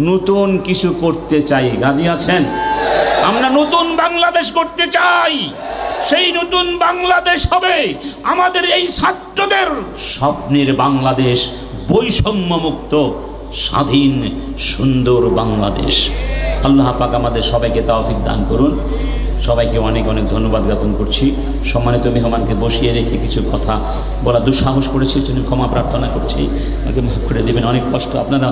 নতুন কিছু করতে চাই। রাজি আছেন? আমরা নতুন বাংলাদেশ করতে চাই। সেই নতুন বাংলাদেশ হবে আমাদের এই ছাত্রদের স্বপ্নের বাংলাদেশ, বৈষম্যমুক্ত, স্বাধীন, সুন্দর বাংলাদেশ। আল্লাহ পাক আমাদের সবাইকে তৌফিক দান করুন। সবাইকে অনেক অনেক ধন্যবাদ জ্ঞাপন করছি। সম্মানিত মেহমানকে বসিয়ে রেখে কিছু কথা বলা দুঃসাহস করেছি, জন্য ক্ষমা প্রার্থনা করছি। আমাকে মাফ করে দেবেন। অনেক কষ্ট, আপনারা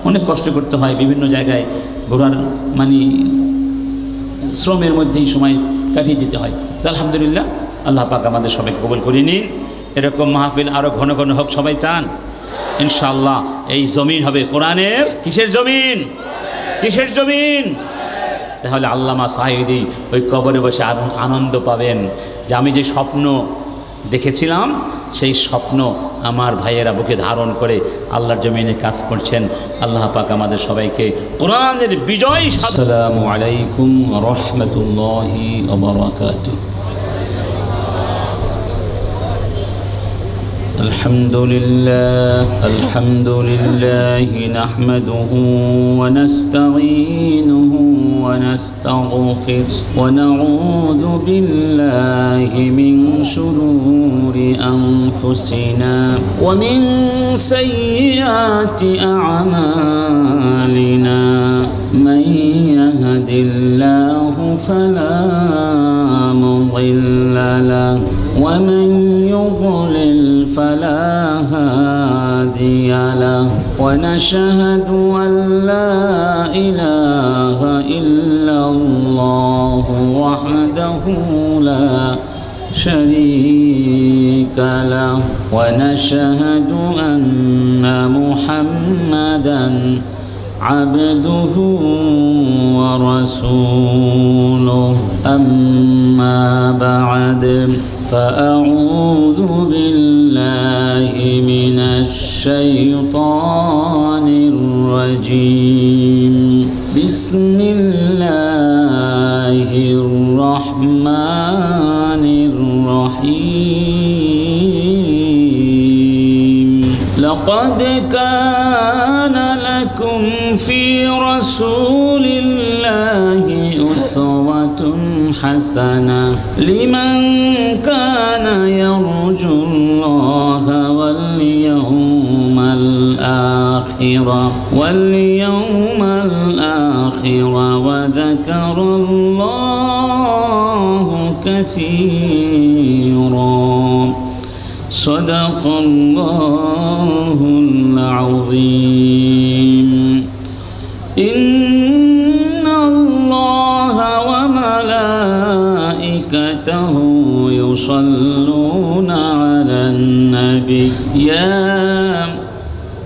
অনেক কষ্ট করতে হয়, বিভিন্ন জায়গায় ঘোরার মানে শ্রমের মধ্যেই সময় কাটিয়ে দিতে হয়। তো আলহামদুলিল্লাহ, আল্লাহ পাক আমাদের সবাইকে কবুল করে নিন। এরকম মাহফিল আরও ঘন ঘন হোক, সবাই চান ইনশাআল্লাহ। এই জমিন হবে কোরআনের কিসের জমিন? কিসের জমিন? তাহলে আল্লামা সাঈদী ওই কবরে বসে আনন্দ পাবেন যে আমি যে স্বপ্ন দেখেছিলাম সেই স্বপ্ন আমার ভাইয়েরা বুকে ধারণ করে আল্লাহর জমিনে কাজ করছেন। আল্লাহ পাক আমাদের সবাইকে কোরআনের বিজয়। আসসালামু আলাইকুম ওয়া রাহমাতুল্লাহি ওয়া বারাকাতুহু। الحمد لله نحمده ونستعينه ونستغفره ونعوذ بالله من شرور أنفسنا ومن سيئات أعمالنا من يهد الله فلا مضل له ومن يضلل فلا هادي له ونشهد أن لا إله إلا الله وحده لا شريك له ونشهد أن محمدا عبده ورسوله أما بعد فأعوذ بالله من الشيطان الرجيم بسم الله الرحمن الرحيم لقد كان لكم في رسول الله أسوة حسنة لمن كان يرجو الله واليوم الآخر وذكر الله كثيرا صدق الله العظيم إن الله وملائكته يصلون على النبي يا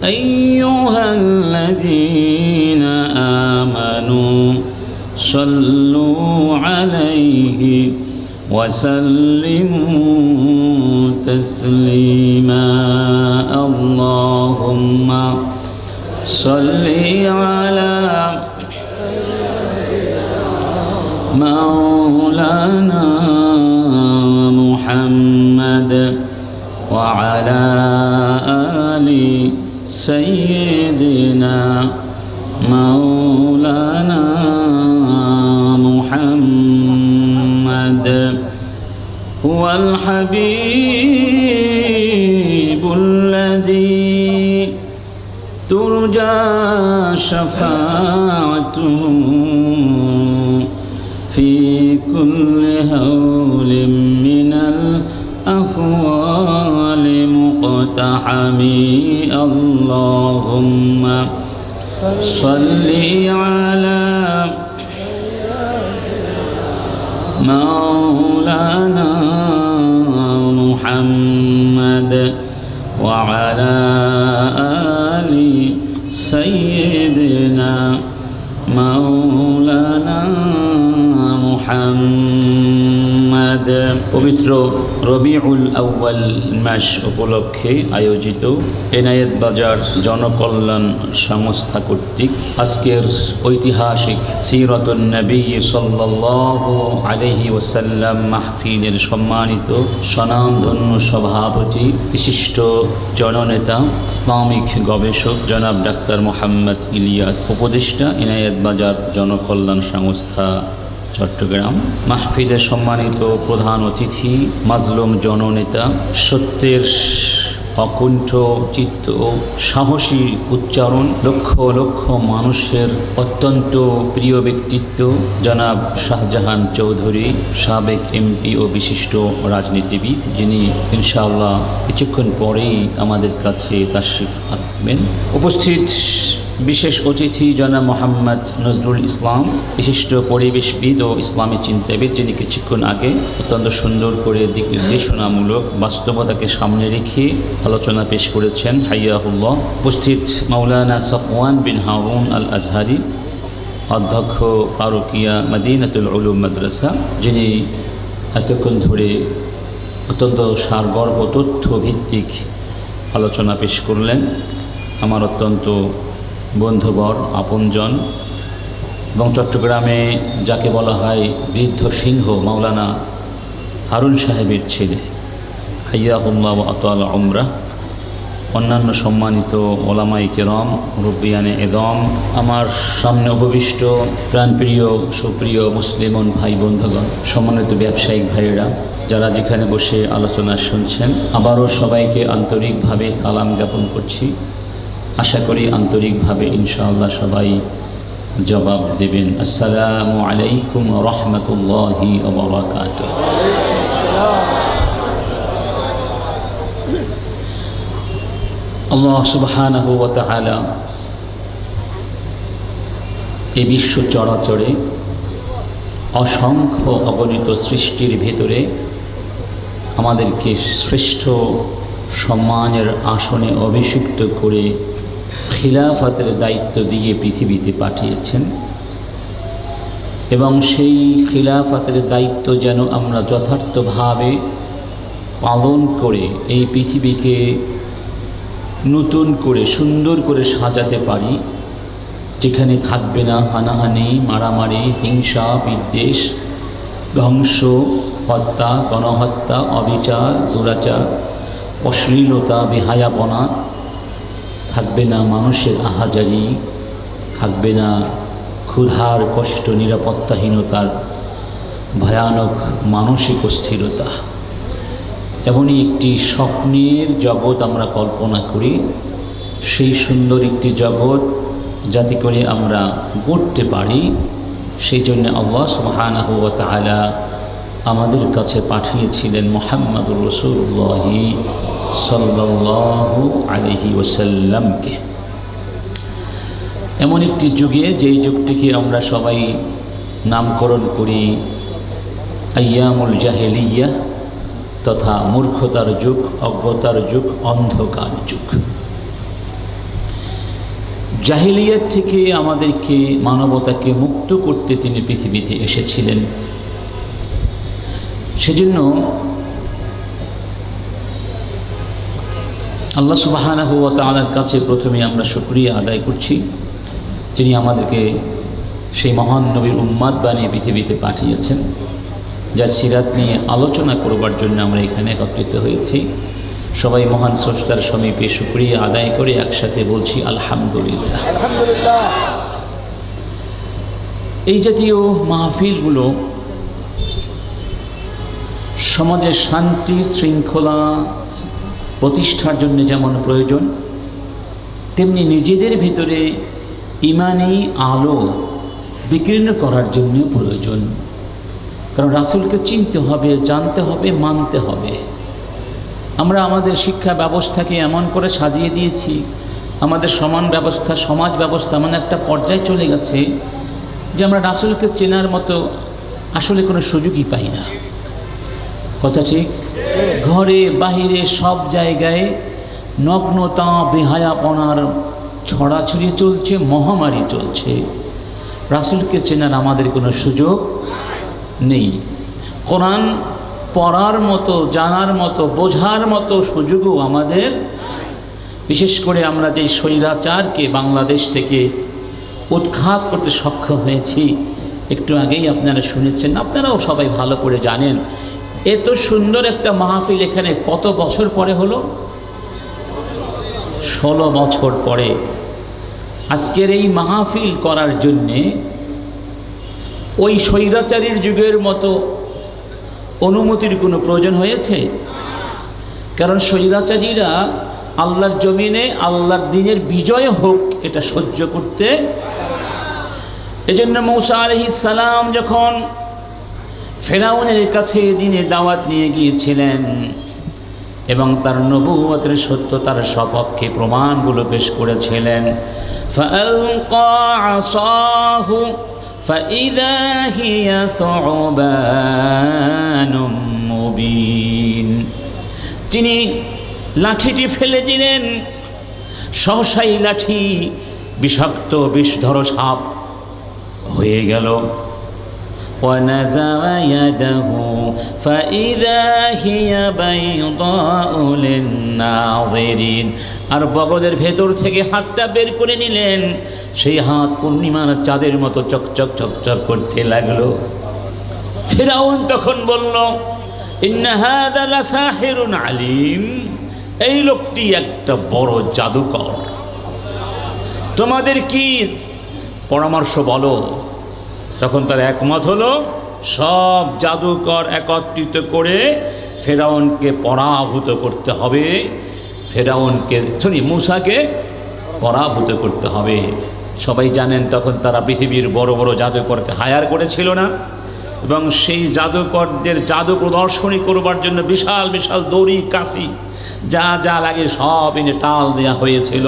أيها الذين آمنوا صلوا عليه وسلموا تسليما اللهم صل على مولانا محمد وعلى آل سيدنا مولانا محمد هو الحبيب الذي ترجى شفاعته في كل هول من الأهوال مقتحمي اللهم صل على مولانا محمد وعلى آل سيدنا مولانا محمد পবিত্র রবিউল আউয়াল মাস উপলক্ষে আয়োজিত এনায়েত বাজার জনকল্যাণ সংস্থা কর্তৃক আজকের ঐতিহাসিক সিরাতুন নবী সাল্লাল্লাহু আলাইহি ওয়াসাল্লাম মাহফিলের সম্মানিত স্বনামধন্য সভাপতি, বিশিষ্ট জননেতা, ইসলামিক গবেষক জনাব ডাক্তার মোহাম্মদ ইলিয়াস, উপদেষ্টা এনায়েত বাজার জনকল্যাণ সংস্থা চট্টগ্রাম, মাহফিলের সম্মানিত প্রধান অতিথি, মাজলুম জননেতা, সত্যের অকুণ্ঠ চিত্ত সাহসী উচ্চারণ, লক্ষ লক্ষ মানুষের অত্যন্ত প্রিয় ব্যক্তিত্ব জনাব শাহজাহান চৌধুরী, সাবেক এমপি ও বিশিষ্ট রাজনীতিবিদ, যিনি ইনশাআল্লাহ কিছুক্ষণ পরেই আমাদের কাছে তাশরিফ আনবেন। উপস্থিত বিশেষ অতিথি জনাব মোহাম্মদ নজরুল ইসলাম, বিশিষ্ট পরিবেশবিদ ও ইসলামী চিন্তাবিদ, যিনি কিছুক্ষণ আগে অত্যন্ত সুন্দর করে দিক নির্দেশনামূলক বাস্তবতাকে সামনে রেখে আলোচনা পেশ করেছেন, হাইয়াহুল্লাহ। উপস্থিত মাওলানা সফওয়ান বিন হারুন আল আজহারি, অধ্যক্ষ ফারুকিয়া মদিনাতুল উলুম মাদ্রাসা, যিনি এতক্ষণ ধরে অত্যন্ত সারগর্ভ তথ্য ভিত্তিক আলোচনা পেশ করলেন। আমার অত্যন্ত বন্ধুবর, আপনজন এবং চট্টগ্রামে যাকে বলা হয় বৃদ্ধ সিংহ মাওলানা হারুন সাহেবের ছেলে, হাইয়াহুল্লাহ ওয়া আতালা উমরাহ, অন্যান্য সম্মানিত ওলামায়ে কেরাম, মুরব্বিয়ানে এদম, আমার সামনে উপবিষ্ট প্রাণপ্রিয় সুপ্রিয় মুসলিমন ভাই বন্ধুগণ, সম্মানিত ব্যবসায়িক ভাইয়েরা, যারা যেখানে বসে আলোচনা শুনছেন, আবারও সবাইকে আন্তরিকভাবে সালাম জ্ঞাপন করছি। আশা করি আন্তরিকভাবে ইনশাআল্লাহ সবাই জবাব দেবেন। আসসালামু আলাইকুম ওয়া রাহমাতুল্লাহি ওয়া বারাকাতুহু। আল্লাহ সুবহানাহু ওয়া তাআলা এই বিশ্ব চরাচরে অসংখ্য অগণিত সৃষ্টির ভেতরে আমাদেরকে শ্রেষ্ঠ সম্মানের আসনে অভিষিক্ত করে খিলাফতের দায়িত্ব দিয়ে পৃথিবীতে পাঠিয়েছেন এবং সেই খিলাফতের দায়িত্ব যেন আমরা যথার্থভাবে পালন করে এই পৃথিবীকে নতুন করে সুন্দর করে সাজাতে পারি, যেখানে থাকবে না হানাহানি, মারামারি, হিংসা, বিদ্বেষ, ধ্বংস, হত্যা, গণহত্যা, অবিচার, দুরাচার, অশ্লীলতা, বেহায়াপনা, থাকবে না মানুষের আহাজারি, থাকবে না ক্ষুধার কষ্ট, নিরাপত্তাহীনতার ভয়ানক মানসিক অস্থিরতা। এমনই একটি স্বপ্নের জগৎ আমরা কল্পনা করি, সেই সুন্দর একটি জগৎ যাতে করে আমরা গড়তে পারি, সেই জন্য আল্লাহ সুবহানাহু ওয়া তাআলা আমাদের কাছে পাঠিয়েছিলেন মুহাম্মদুর রাসূলুল্লাহ সাল্লাল্লাহু আলাইহি ওয়াসাল্লামকে। এমন একটি যুগে, যেই যুগটিকে আমরা সবাই নামকরণ করি আইয়ামুল জাহেলিয়া, তথা মূর্খতার যুগ, অজ্ঞতার যুগ, অন্ধকার যুগ। জাহেলিয়াত থেকে আমাদেরকে, মানবতাকে মুক্ত করতে তিনি পৃথিবীতে এসেছিলেন। সেজন্য আল্লাহ সুবহানাহু ওয়া তাআলার কাছে প্রথমে আমরা শুকরিয়া আদায় করছি, যিনি আমাদেরকে সেই মহান নবীর উম্মাত বানিয়ে পৃথিবীতে পাঠিয়েছেন, যার সিরাত নিয়ে আলোচনা করবার জন্য আমরা এখানে একত্রিত হয়েছি। সবাই মহান স্রষ্টার সমীপে শুকরিয়া আদায় করে একসাথে বলছি আলহামদুলিল্লাহ। এই জাতীয় মাহফিলগুলো সমাজের শান্তি শৃঙ্খলা প্রতিষ্ঠার জন্য যেমন প্রয়োজন, তেমনি নিজেদের ভিতরে ইমানি আলো বিকীর্ণ করার জন্য প্রয়োজন। কারণ রাসূলকে চিনতে হবে, জানতে হবে, মানতে হবে। আমরা আমাদের শিক্ষা ব্যবস্থাকে এমন করে সাজিয়ে দিয়েছি, আমাদের সমাজ ব্যবস্থা এমন একটা পর্যায়ে চলে গেছে যে আমরা রাসূলকে চেনার মতো আসলে কোনো সুযোগই পাই না। কথা ঠিক? ঘরে বাহিরে সব জায়গায় নগ্নতা, বেহায়াপনার ছড়াছড়ি চলছে, মহামারী চলছে। রাসূলকে চেনার আমাদের কোনো সুযোগ নেই। কোরআন পড়ার মতো, জানার মতো, বোঝার মতো সুযোগও আমাদের। বিশেষ করে আমরা যে স্বৈরাচারকে বাংলাদেশ থেকে উৎখাত করতে সক্ষম হয়েছি, একটু আগেই আপনারা শুনেছেন, আপনারাও সবাই ভালো করে জানেন। এত সুন্দর একটা মাহফিল এখানে কত বছর পরে হলো? 16 বছর পরে। আজকের এই মাহফিল করার জন্যে ওই স্বৈরাচারীর যুগের মতো অনুমতির কোনো প্রয়োজন হয়েছে? কারণ স্বৈরাচারীরা আল্লাহর জমিনে আল্লাহর দ্বীনের বিজয় হোক এটা সহ্য করতে। এজন্য মূসা আলাইহিস সালাম যখন ফেরাউনের কাছে দ্বীনের দাওয়াত নিয়ে গিয়েছিলেন এবং তার নবুয়তের সত্যতার সপক্ষে প্রমাণগুলো পেশ করেছিলেন, ফাআলকা আসাহু ফাইযা হিয়া সুবানুম মুবিন, তিনি লাঠিটি ফেলে দিলেন, সহসাই লাঠি বিষাক্ত বিষধর সাপ হয়ে গেল। ونزع يده فإذا هي بيضاء للناظرين, আর বগলের ভেতর থেকে হাতটা বের করে নিলেন, সেই হাত পূর্ণিমার চাঁদের মতো চকচক চকচক করতে লাগলো। ফিরাউন তখন বলল, ইন্না হাযা লাসাহিরুন আলিম, এই লোকটি একটা বড় জাদুকর, তোমাদের কি পরামর্শ বলো? তখন তার একমত হলো সব জাদুকর একত্রিত করে ফেরাউনকে পরাভূত করতে হবে, মূসাকে পরাভূত করতে হবে। সবাই জানেন তখন তারা পৃথিবীর বড় বড় জাদুকরকে হায়ার করেছিল না, এবং সেই জাদুকরদের জাদু প্রদর্শনী করবার জন্য বিশাল বিশাল দড়ি, কাশি, যা যা লাগে সব এনে টাল দেওয়া হয়েছিল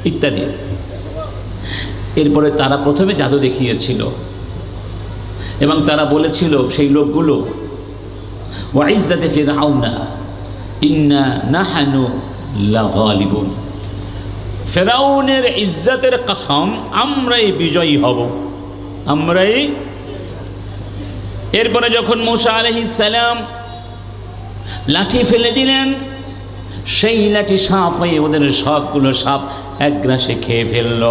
ইত্যাদি। এরপরে তারা প্রথমে জাদু দেখিয়েছিল এবং তারা বলেছিল সেই লোকগুলো, ওয়া ইজ্জাতে ফিরআউনা ইন্না নাহনু লাগালিবুন, ফেরাউনের ইজ্জতের কসম, আমরাই বিজয়ী হব, আমরাই। এরপরে যখন মূসা আলাইহিস সালাম লাঠি ফেলে দিলেন, সেই লাঠি সাপ হয়ে ওদের সবগুলো সাপ একগ্রাসে খেয়ে ফেলল।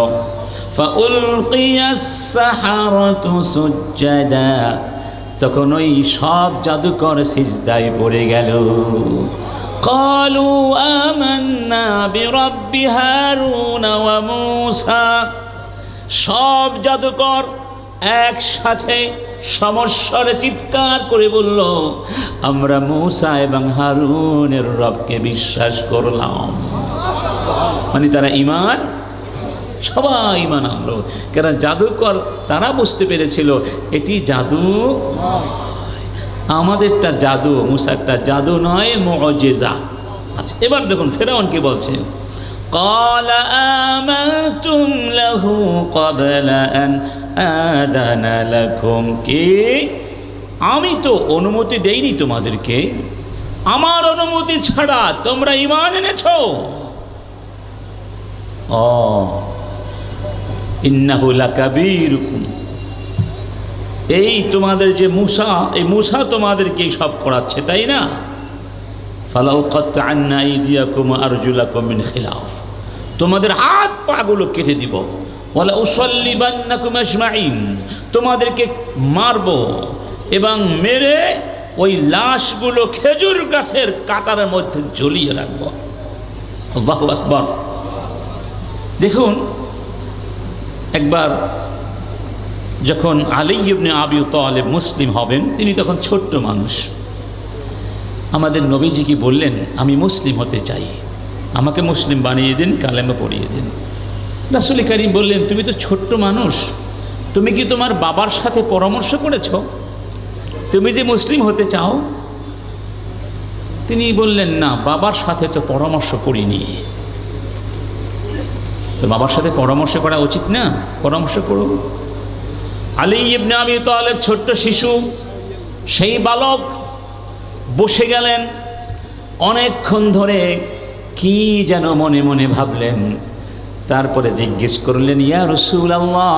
ফাউলকিয়াস সাহারাতু সুজ্জাদা, তখন ওই সব জাদুকর সিজদায় পড়ে গেল। ক্বালু আমান্না বিরাব্বি হারুন ওয়া মূসা, সব জাদুকর একসাথে সমস্বরে চিৎকার করে বলল, আমরা মূসা এবং হারুনের রবকে বিশ্বাস করলাম। মানে তারা ঈমান, সবাই ঈমান আনলো। কারণ জাদুকর তারা বুঝতে পেরেছিল এটি জাদু, আমাদেরটা জাদু, মূসারটা জাদু নয়, মুআজিজা। আচ্ছা, এবার দেখুন ফেরাউন কি বলছেন, ক্বালা আমানতুম লাহু ক্বাবলা আন আযানা লাকুম, কি আমি তো অনুমতি দেইনি তোমাদেরকে, আমার অনুমতি ছাড়া তোমরা ঈমান এনেছো? ইন্নাহু লাকাবীরুকুম, এই তোমাদের যে মূসা, এই মূসা তোমাদেরকে সব করাচ্ছে, তাই না? ফালাউকাত্তা'আন্না আইদিয়াকুম ওয়া আরজুলাকুম মিন খিলাফ, তোমাদের হাত পাগুলো কেটে দিব। ওয়ালা উসাল্লিবান্নাকুম আজমাইন, তোমাদেরকে মারব এবং মেরে ওই লাশগুলো খেজুর গাছের কাঁটার মধ্যে ঝুলিয়ে রাখব। আল্লাহু আকবার। দেখুন, একবার যখন আলী ইবনে আবি তালেব মুসলিম হবেন, তিনি তখন ছোট্ট মানুষ, আমাদের নবীজিকে বললেন, আমি মুসলিম হতে চাই, আমাকে মুসলিম বানিয়ে দিন, কালেমা পড়িয়ে দিন। রাসূল কারীম বললেন, তুমি তো ছোট্ট মানুষ, তুমি কি তোমার বাবার সাথে পরামর্শ করেছ তুমি যে মুসলিম হতে চাও? তিনি বললেন, না, বাবার সাথে তো পরামর্শ করিনি। তো বাবার সাথে পরামর্শ করা উচিত না? পরামর্শ করো। আলী ইবনে আবি তালেব ছোট্ট শিশু, সেই বালক বসে গেলেন, অনেকক্ষণ ধরে কি যেন মনে মনে ভাবলেন। তারপরে জিজ্ঞেস করলেন, ইয়া রাসূলুল্লাহ,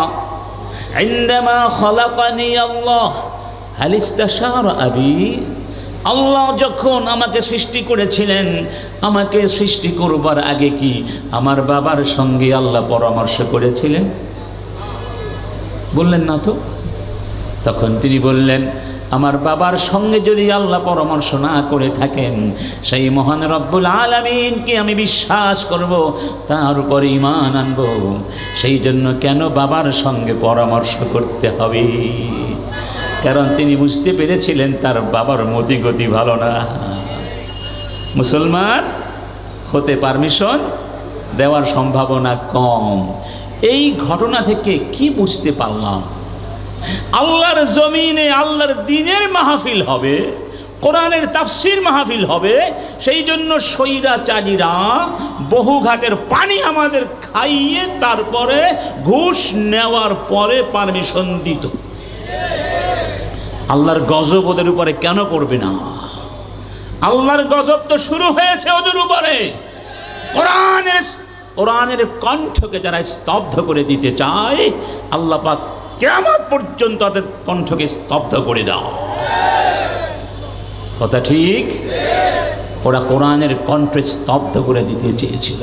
ইনদামা খালাকানি আল্লাহ হাল ইস্তাশারা আবি, আল্লাহ যখন আমাকে সৃষ্টি করেছিলেন, আমাকে সৃষ্টি করবার আগে কি আমার বাবার সঙ্গে আল্লাহ পরামর্শ করেছিলেন? বললেন না তো। তখন তিনি বললেন, আমার বাবার সঙ্গে যদি আল্লাহ পরামর্শ না করে থাকেন, সেই মহান রব্বুল আলামিনকে আমি বিশ্বাস করব, তার উপরে ঈমান আনব। সেই জন্য কেন বাবার সঙ্গে পরামর্শ করতে হবে? কারণ তিনি বুঝতে পেরেছিলেন তার বাবার মতিগতি ভালো না, মুসলমান হতে পারমিশন দেওয়ার সম্ভাবনা কম। এই ঘটনা থেকে কি বুঝতে পারলাম? আল্লাহর জমিনে আল্লাহর দ্বীনের মাহফিল হবে, কোরআনের তাফসীর মাহফিল হবে, সেই জন্য স্বৈরাচারীরা বহু ঘাটের পানি আমাদের খাইয়ে তারপরে ঘুষ নেওয়ার পরে পারমিশন দিত। আল্লাহর গজব ওদের উপরে কেন পড়বে না? আল্লাহর গজব তো শুরু হয়েছে ওদের উপরে। কোরআনের কণ্ঠকে যারা স্তব্ধ করে দিতে চায়, আল্লাহ পাক কিয়ামত পর্যন্ত তাদের কণ্ঠকে স্তব্ধ করে দাও। কথা ঠিক? ওরা কোরআনের কণ্ঠে স্তব্ধ করে দিতে চেয়েছিল।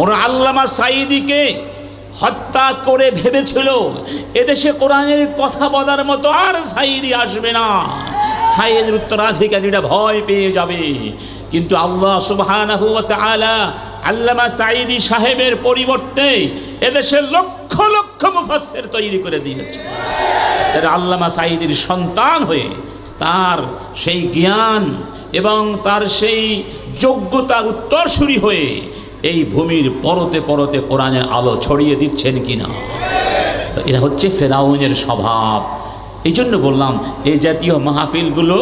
ওরা আল্লামা সাঈদীকে হত্যা করে ভেবেছিল এদেশে কোরআনের কথা বলার মতো আর সাঈদী আসবে না, সাঈদের উত্তরাধিকারীরা ভয় পেয়ে যাবে। কিন্তু আল্লাহ সুবহানাহু ওয়া তাআলা আল্লামা সাঈদী সাহেবের পরিবর্তে এদেশে লক্ষ লক্ষ মুফাসসির তৈরি করে দিয়েছে। যারা আল্লামা সাঈদীর সন্তান হয়ে তার সেই জ্ঞান এবং তার সেই যোগ্যতার উত্তরসূরি হয়ে এই ভূমির পরতে পরতে কোরআনের আলো ছড়িয়ে দিচ্ছেন কিনা। এরা হচ্ছে ফেরাউনের স্বভাব। এই জন্য বললাম, এই জাতীয় মাহফিলগুলো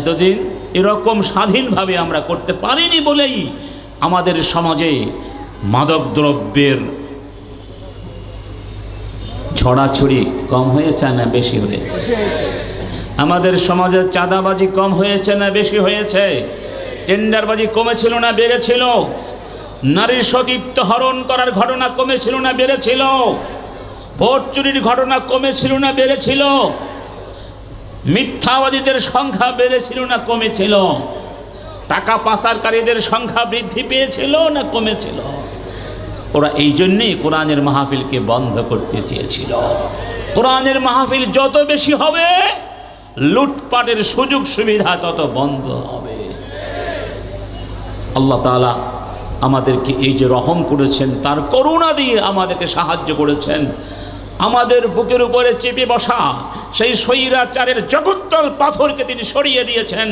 এতদিন এরকম স্বাধীনভাবে আমরা করতে পারিনি বলেই আমাদের সমাজে মাদক দ্রব্যের ছড়াছড়ি কম হয়েছে না বেশি হয়েছে? আমাদের সমাজে চাঁদাবাজি কম হয়েছে না বেশি হয়েছে? টেন্ডারবাজি কমেছিল না বেড়েছিল? নারীর সতীত্ব হরণ করার ঘটনা কমেছিল না বেড়েছিল? ভোট চুরির ঘটনা কমেছিল না বেড়েছিল? মিথ্যাবাদীদের সংখ্যা বেড়েছিল না কমেছিল? টাকা পাচারকারীদের সংখ্যা বৃদ্ধি পেয়েছিল না কমেছিল? ওরা এই জন্যেই কোরআনের মাহফিলকে বন্ধ করতে চেয়েছিল। কোরআনের মাহফিল যত বেশি হবে, লুটপাটের সুযোগ সুবিধা তত বন্ধ হবে। আল্লাহ তাআলা আমাদেরকে এই যে রহম করেছেন, তার করুণা দিয়ে আমাদেরকে সাহায্য করেছেন। আমাদের বুকের উপরে চেপে বসা সেই স্বৈরাচারের জগত্তল পাথরকে তিনি সরিয়ে দিয়েছেন,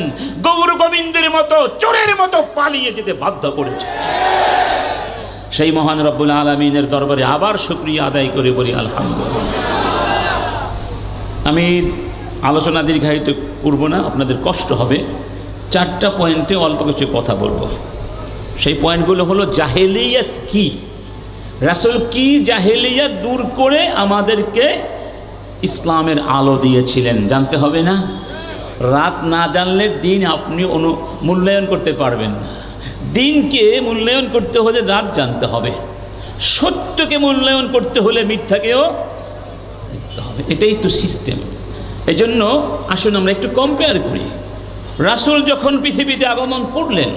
গৌর গোবিন্দের মতো চোরের মতো পালিয়ে যেতে বাধ্য করেছেন। সেই মহান রব্বুল আলামিনের দরবারে আবার শুকরিয়া আদায় করে বলি আলহামদুলিল্লাহ। আমি আলোচনা দীর্ঘায়িত করব না, আপনাদের কষ্ট হবে। 4টা পয়েন্টে অল্প কিছু কথা বলবো। সেই পয়েন্টগুলো হলো, জাহেলিয়াত কি, রাসূল কি জাহেলিয়াত দূর করে আমাদেরকে ইসলামের আলো দিয়েছিলেন, জানতে হবে না? রাত না জানলে দিন আপনি মূল্যায়ন করতে পারবেন না। দিনকে মূল্যায়ন করতে হলে রাত জানতে হবে, সত্যকে মূল্যায়ন করতে হলে মিথ্যাকেও দেখতে হবে। এটাই তো সিস্টেম। এই জন্য আসুন আমরা একটু কম্পেয়ার করি। রাসূল যখন পৃথিবীতে আগমন করলেন,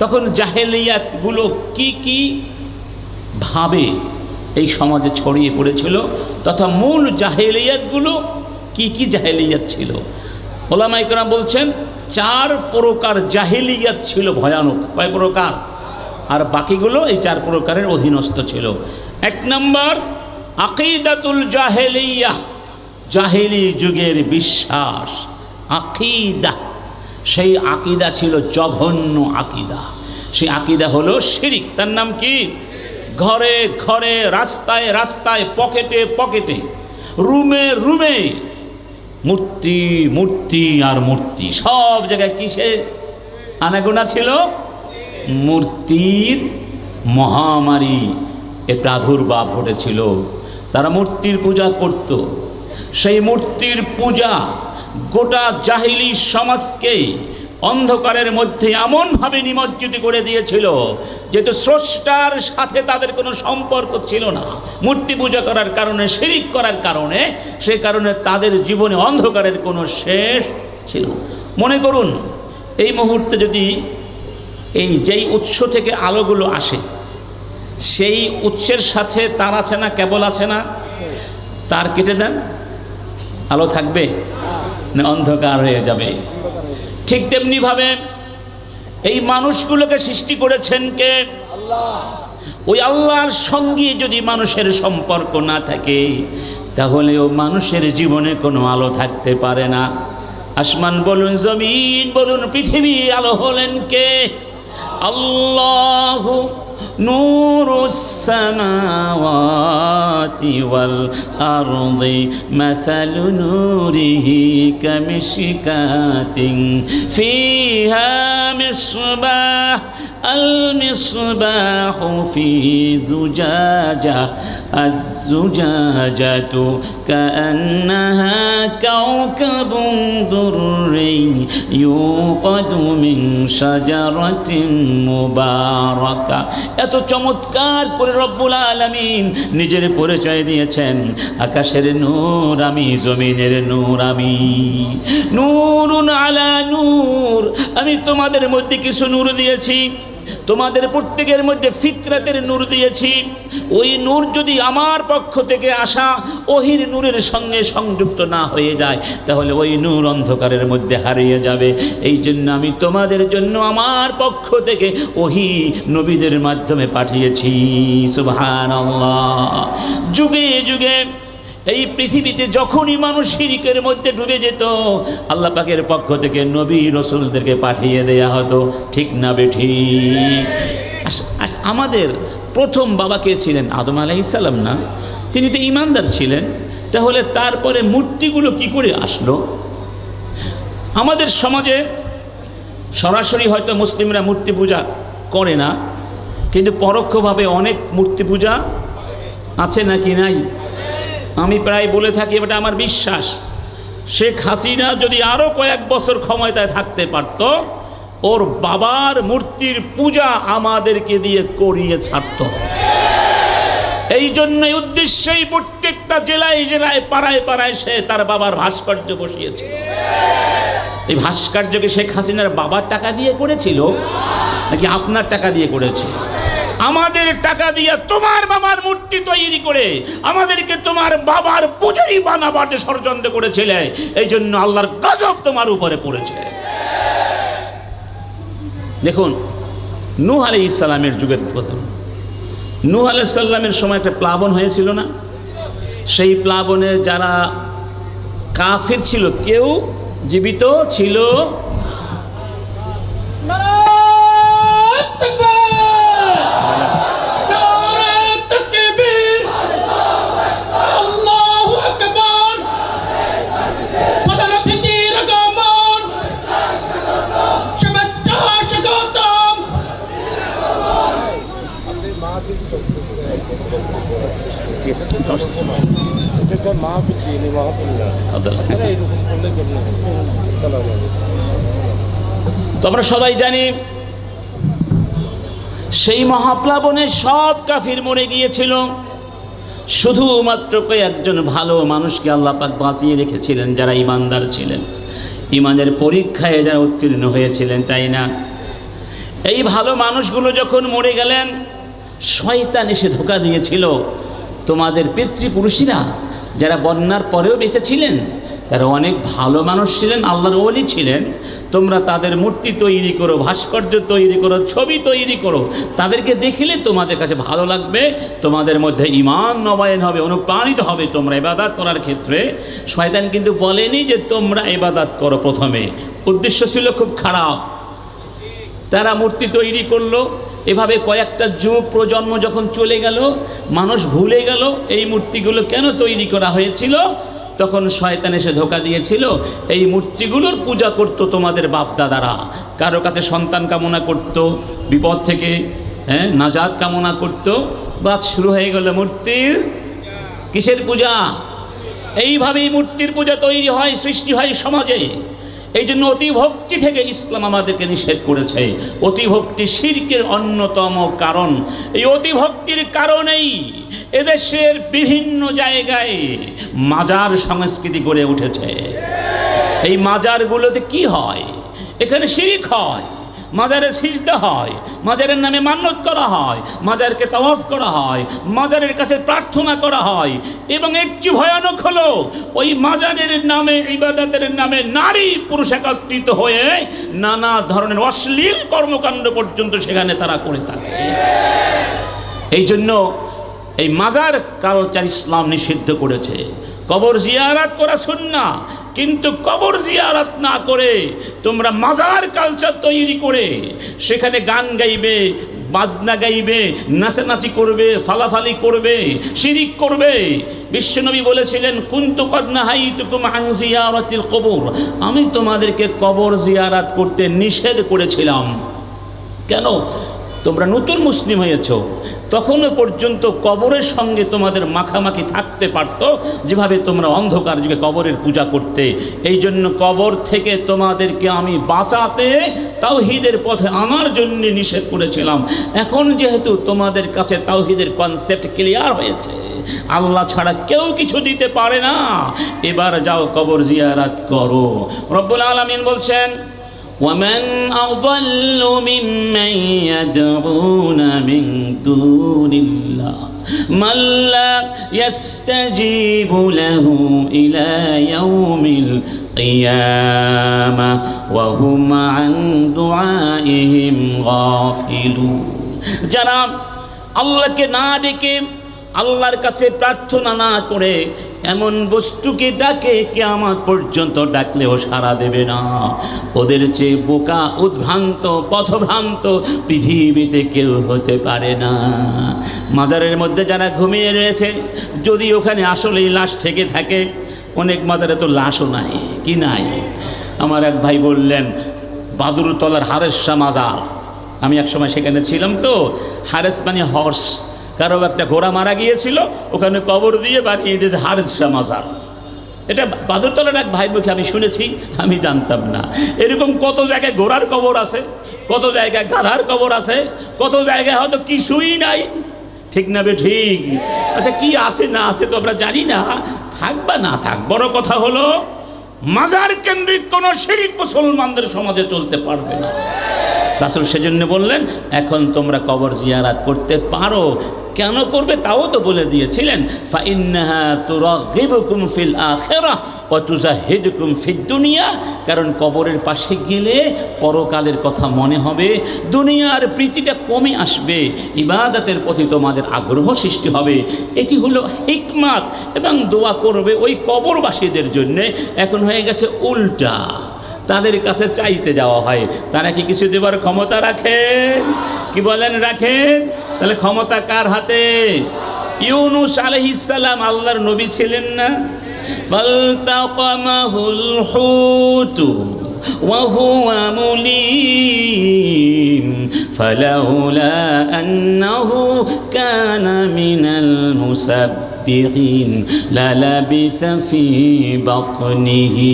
তখন জাহেলিয়াতগুলো কি কি ভাবে এই সমাজে ছড়িয়ে পড়েছিল, তথা মূল জাহেলিয়াতগুলো কি কি জাহেলিয়াত ছিল। ওলামায়ে কেরাম বলছেন 4 প্রকার জাহেলিয়াত ছিল ভয়ানক। কয় প্রকার? আর বাকিগুলো এই 4 প্রকারের অধীনস্থ ছিল। 1 নম্বর আকীদাতুল জাহেলিয়াহ, জাহেলি যুগের বিশ্বাস, আকীদা। সেই আকীদা ছিল জঘন্য আকীদা। সেই আকীদা হলো শিরিক। তার নাম কি? ঘরে ঘরে, রাস্তায় রাস্তায়, পকেটে পকেটে, রুমে রুমে মূর্তি মূর্তি আর মূর্তি। সব জায়গায় কিসে আনাগোনা ছিল? মূর্তির মহামারী এ প্রাদুর্ভাব ঘটেছিল। তারা মূর্তির পূজা করত। সেই মূর্তির পূজা গোটা জাহিলি সমাজকে অন্ধকারের মধ্যে এমনভাবে নিমজ্জিত করে দিয়েছিল, যেহেতু স্রষ্টার সাথে তাদের কোনো সম্পর্ক ছিল না। মূর্তি পূজা করার কারণে, শিরিক করার কারণে, সে কারণে তাদের জীবনে অন্ধকারের কোনো শেষ ছিল না। মনে করুন এই মুহূর্তে যদি যেই উৎস থেকে আলোগুলো আসে সেই উৎসের সাথে তার আছে না, কেবল আছে না, তার কেটে দেন, আলো থাকবে না অন্ধকার হয়ে যাবে? ঠিক তেমনিভাবে এই মানুষগুলোকে সৃষ্টি করেছেন কে? ওই আল্লাহর সঙ্গে যদি মানুষের সম্পর্ক না থাকে তাহলে ও মানুষের জীবনে কোনো আলো থাকতে পারে না। আসমান বলুন, জমিন বলুন, পৃথিবী আলো হলেন কে? আল্লাহু নূরুস সামাওয়াতি ওয়াল আরদি মাসালু নূরিহি কামিশকাতিন ফিহা মিসবাহ المصباح في زجاجة الزجاجة كأنها كوكب دري يوقد من شجرة مباركة। এত চমৎকার করে রব্বুল আলামিন নিজের পরিচয় দিয়েছেন, আকাশের নূর আমি, জমিনের নূর আমি, নূরুন আলা নূর, আমি তোমাদের মধ্যে কিছু নূর দিয়েছি, তোমাদের প্রত্যেকের মধ্যে ফিতরাতের নূর দিয়েছি। ওই নূর যদি আমার পক্ষ থেকে আসা ওহির নূরের সঙ্গে সংযুক্ত না হয়ে যায় তাহলে ওই নূর অন্ধকারের মধ্যে হারিয়ে যাবে। এই জন্য আমি তোমাদের জন্য আমার পক্ষ থেকে ওহি নবীদের মাধ্যমে পাঠিয়েছি। সুবহানাল্লাহ। যুগে যুগে এই পৃথিবীতে যখনই মানুষ শিরকের মধ্যে ডুবে যেত আল্লাহ পাকের পক্ষ থেকে নবী রসুলদেরকে পাঠিয়ে দেয়া হতো, ঠিক না বেঠিক? আমাদের প্রথম বাবা কে ছিলেন? আদম আলাইহিস সালাম না? তিনি তো ঈমানদার ছিলেন। তাহলে তারপরে মূর্তিগুলো কি করে আসলো? আমাদের সমাজে সরাসরি হয়তো মুসলিমরা মূর্তি পূজা করে না, কিন্তু পরোক্ষভাবে অনেক মূর্তি পূজা আছে নাকি নাই? আমি প্রায় বলে থাকি, এটা আমার বিশ্বাস, শেখ হাসিনা যদি আরও কয়েক বছর ক্ষমতায় থাকতে পারত ওর বাবার মূর্তির পূজা আমাদেরকে দিয়ে করিয়ে ছাড়ত। এই জন্যই উদ্দেশ্যেই প্রত্যেকটা জেলায় জেলায় পাড়ায় পাড়ায় সে তার বাবার ভাস্কর্য বসিয়েছে। এই ভাস্কর্যকে শেখ হাসিনার বাবার টাকা দিয়ে করেছিল নাকি আপনার টাকা দিয়ে করেছে? আমাদের টাকা দিয়ে তোমার বাবার মূর্তি তৈরি করে আমাদেরকে তোমার বাবার পূজারি বানাবার যে ষড়যন্ত্র করেছিলে, এই জন্য আল্লাহর গজব তোমার উপরে পড়েছে। দেখুন, নূহ আলাইহিস সালামের যুগের কথা। নূহ আলাইহিস সালামের সময় একটা প্লাবন হয়েছিল না? সেই প্লাবনে যারা কাফির ছিল কেউ জীবিত ছিল। তো আমরা সবাই জানি সেই মহাপ্লাবনে সব কাফির মরে গিয়েছিল, শুধুমাত্র কয়েকজন ভালো মানুষকে আল্লাহ পাক বাঁচিয়ে রেখেছিলেন যারা ঈমানদার ছিলেন, ঈমানের পরীক্ষায় যারা উত্তীর্ণ হয়েছিলেন, তাই না? এই ভালো মানুষগুলো যখন মরে গেলেন শয়তান এসে ধোঁকা দিয়েছিল, তোমাদের পিতৃপুরুষেরা যারা বন্যার পরেও বেঁচে ছিলেন তারা অনেক ভালো মানুষ ছিলেন, আল্লাহর ওলি ছিলেন, তোমরা তাদের মূর্তি তৈরি করো, ভাস্কর্য তৈরি করো, ছবি তৈরি করো, তাদেরকে দেখলে তোমাদের কাছে ভালো লাগবে, তোমাদের মধ্যে ঈমান নবায়ন হবে, অনুপ্রাণিত হবে তোমরা ইবাদত করার ক্ষেত্রে। শয়তান কিন্তু বলেনি যে তোমরা ইবাদত করো, প্রথমে উদ্দেশ্য ছিল খুব খারাপ। তারা মূর্তি তৈরি করলো, এভাবে কয়েকটা যুগ প্রজন্ম যখন চলে গেল, মানুষ ভুলে গেল এই মূর্তিগুলো কেন তৈরি করা হয়েছিল, তখন শয়তান এসে ধোঁকা দিয়েছিল এই মূর্তিগুলোর পূজা করত তোমাদের বাপদাদারা, কারো কাছে সন্তান কামনা করত, বিপদ থেকে নাজাত কামনা করত, বাদ শুরু হয়ে গেল মূর্তির কিসের পূজা। এইভাবেই মূর্তির পূজা তৈরি হয়, সৃষ্টি হয় সমাজে। এই জন্য অতিভক্তি থেকে ইসলাম আমাদেরকে নিষেধ করেছে। অতিভক্তি শিরকের অন্যতম কারণ। এই অতিভক্তির কারণেই এদেশের বিভিন্ন জায়গায় মাজার সংস্কৃতি গড়ে উঠেছে। এই মাজারগুলোতে কি হয়? এখানে শিরিক হয়, মাজারে সিজদা হয়, মাজারের নামে মান্যত করা হয়, মাজারকে তাওয়াফ করা হয়, মাজারের কাছে প্রার্থনা করা হয়। এবং এর চেয়ে ভয়ানক হলো ওই মাজারের নামে, ইবাদতের নামে নারী পুরুষ একত্রিত হয়ে নানা ধরনের অশ্লীল কর্মকাণ্ড পর্যন্ত সেখানে তারা করে থাকে। এই জন্য এই মাজার কালচার ইসলাম নিষিদ্ধ করেছে। কবর জিয়ারাত করা সুন্নাহ, কিন্তু কবর জিয়ারাত না করে তোমরা মাজার কালচার তৈরি করে সেখানে গান গাইবে, বাজনা গাইবে, নাচানাচি করবে, ফালাফালি করবে, শিরিক করবে। বিশ্বনবী বলেছিলেন, কুনতু কদ নাহাইতুকুম আন জিয়ারাতিল কবর, আমি তোমাদেরকে কবর জিয়ারাত করতে নিষেধ করেছিলাম। কেন? তোমরা নতুন মুসলিম হয়েছো, তখনও পর্যন্ত কবরের সঙ্গে তোমাদের মাখামাখি থাকতে পারতো, যেভাবে তোমরা অন্ধকার যুগে কবরের পূজা করতে। এই জন্য কবর থেকে তোমাদেরকে আমি বাঁচাতে, তাওহীদের পথে আনার জন্য নিষেধ করেছিলাম। এখন যেহেতু তোমাদের কাছে তাওহীদের কনসেপ্ট ক্লিয়ার হয়েছে, আল্লাহ ছাড়া কেউ কিছু দিতে পারে না, এবার যাও কবর জিয়ারাত করো। রব্বুল আলামিন বলছেন, ومن أضل ممن يدعون من دون الله من لا يستجيب له إلى يوم القيامة وهم عن دعائهم غافلون। যারা আল্লাহকে না ডেকে, আল্লাহর কাছে প্রার্থনা না করে এমন বস্তুকে ডাকে, কিয়ামত পর্যন্ত ডাকলেও সাড়া দেবে না, ওদের চেয়ে বোকা, উদ্ভ্রান্ত, পথভ্রান্ত পৃথিবীতে কেউ হতে পারে না। মাজারের মধ্যে যারা ঘুমিয়ে রয়েছে, যদি ওখানে আসলেই লাশ থেকে থাকে, অনেক মাজারে তো লাশও নাই, কি নাই। আমার এক ভাই বললেন, বাদুরতলার হারেস শাহ মাজার, আমি এক সময় সেখানে ছিলাম। তো হারেস মানে হর্স, কারো একটা ঘোড়া মারা গিয়েছিল, ওখানে কবর দিয়ে বানিয়ে দিয়েছে হারেস শাহ মাজার। এটা বাদুরতলার এক ভাই মুখে আমি শুনেছি, আমি জানতাম না। এরকম কত জায়গায় ঘোড়ার কবর আছে, কত জায়গায় গাধার কবর আছে, কত জায়গায় হয়তো কিছুই নাই। ঠিক না বে ঠিক? আচ্ছা, কি আছে না আছে তো আমরা জানি না, থাক বা না থাক, বড় কথা হলো মাজার কেন্দ্রিক কোনো শিরক মুসলমানদের সমাজে চলতে পারবে না। রাসূল সেজন্য বললেন, এখন তোমরা কবর জিয়ারাত করতে পারো। কেন করবে তাও তো বলে দিয়েছিলেন, ফাইন্নাহা তুরাগিবুকুম ফিল আখিরাহ ওয়া তুজাহিদুকুম ফিদ দুনিয়া। কারণ কবরের পাশে গেলে পরকালের কথা মনে হবে, দুনিয়ার প্রীতিটা কমে আসবে, ইবাদতের প্রতি তোমাদের আগ্রহ সৃষ্টি হবে। এটি হলো হিকমত। এবং দোয়া করবে ওই কবরবাসীদের জন্যে। এখন হয়ে গেছে উল্টা, তাদের কাছে চাইতে যাওয়া হয়। তারা কি কিছু দেবার ক্ষমতা রাখে? কি বলেন, রাখেন? তাহলে ক্ষমতা কার হাতে? ইউনুস আলাইহিস সালাম আল্লাহর নবী ছিলেন না? ফালতাকামাহুল হুতু ওয়া হুয়া মুলিম ফালাউলা আন্নাহু কানা মিনাল মুসাব্বিহিন লালাবিসা ফি বাতনিহি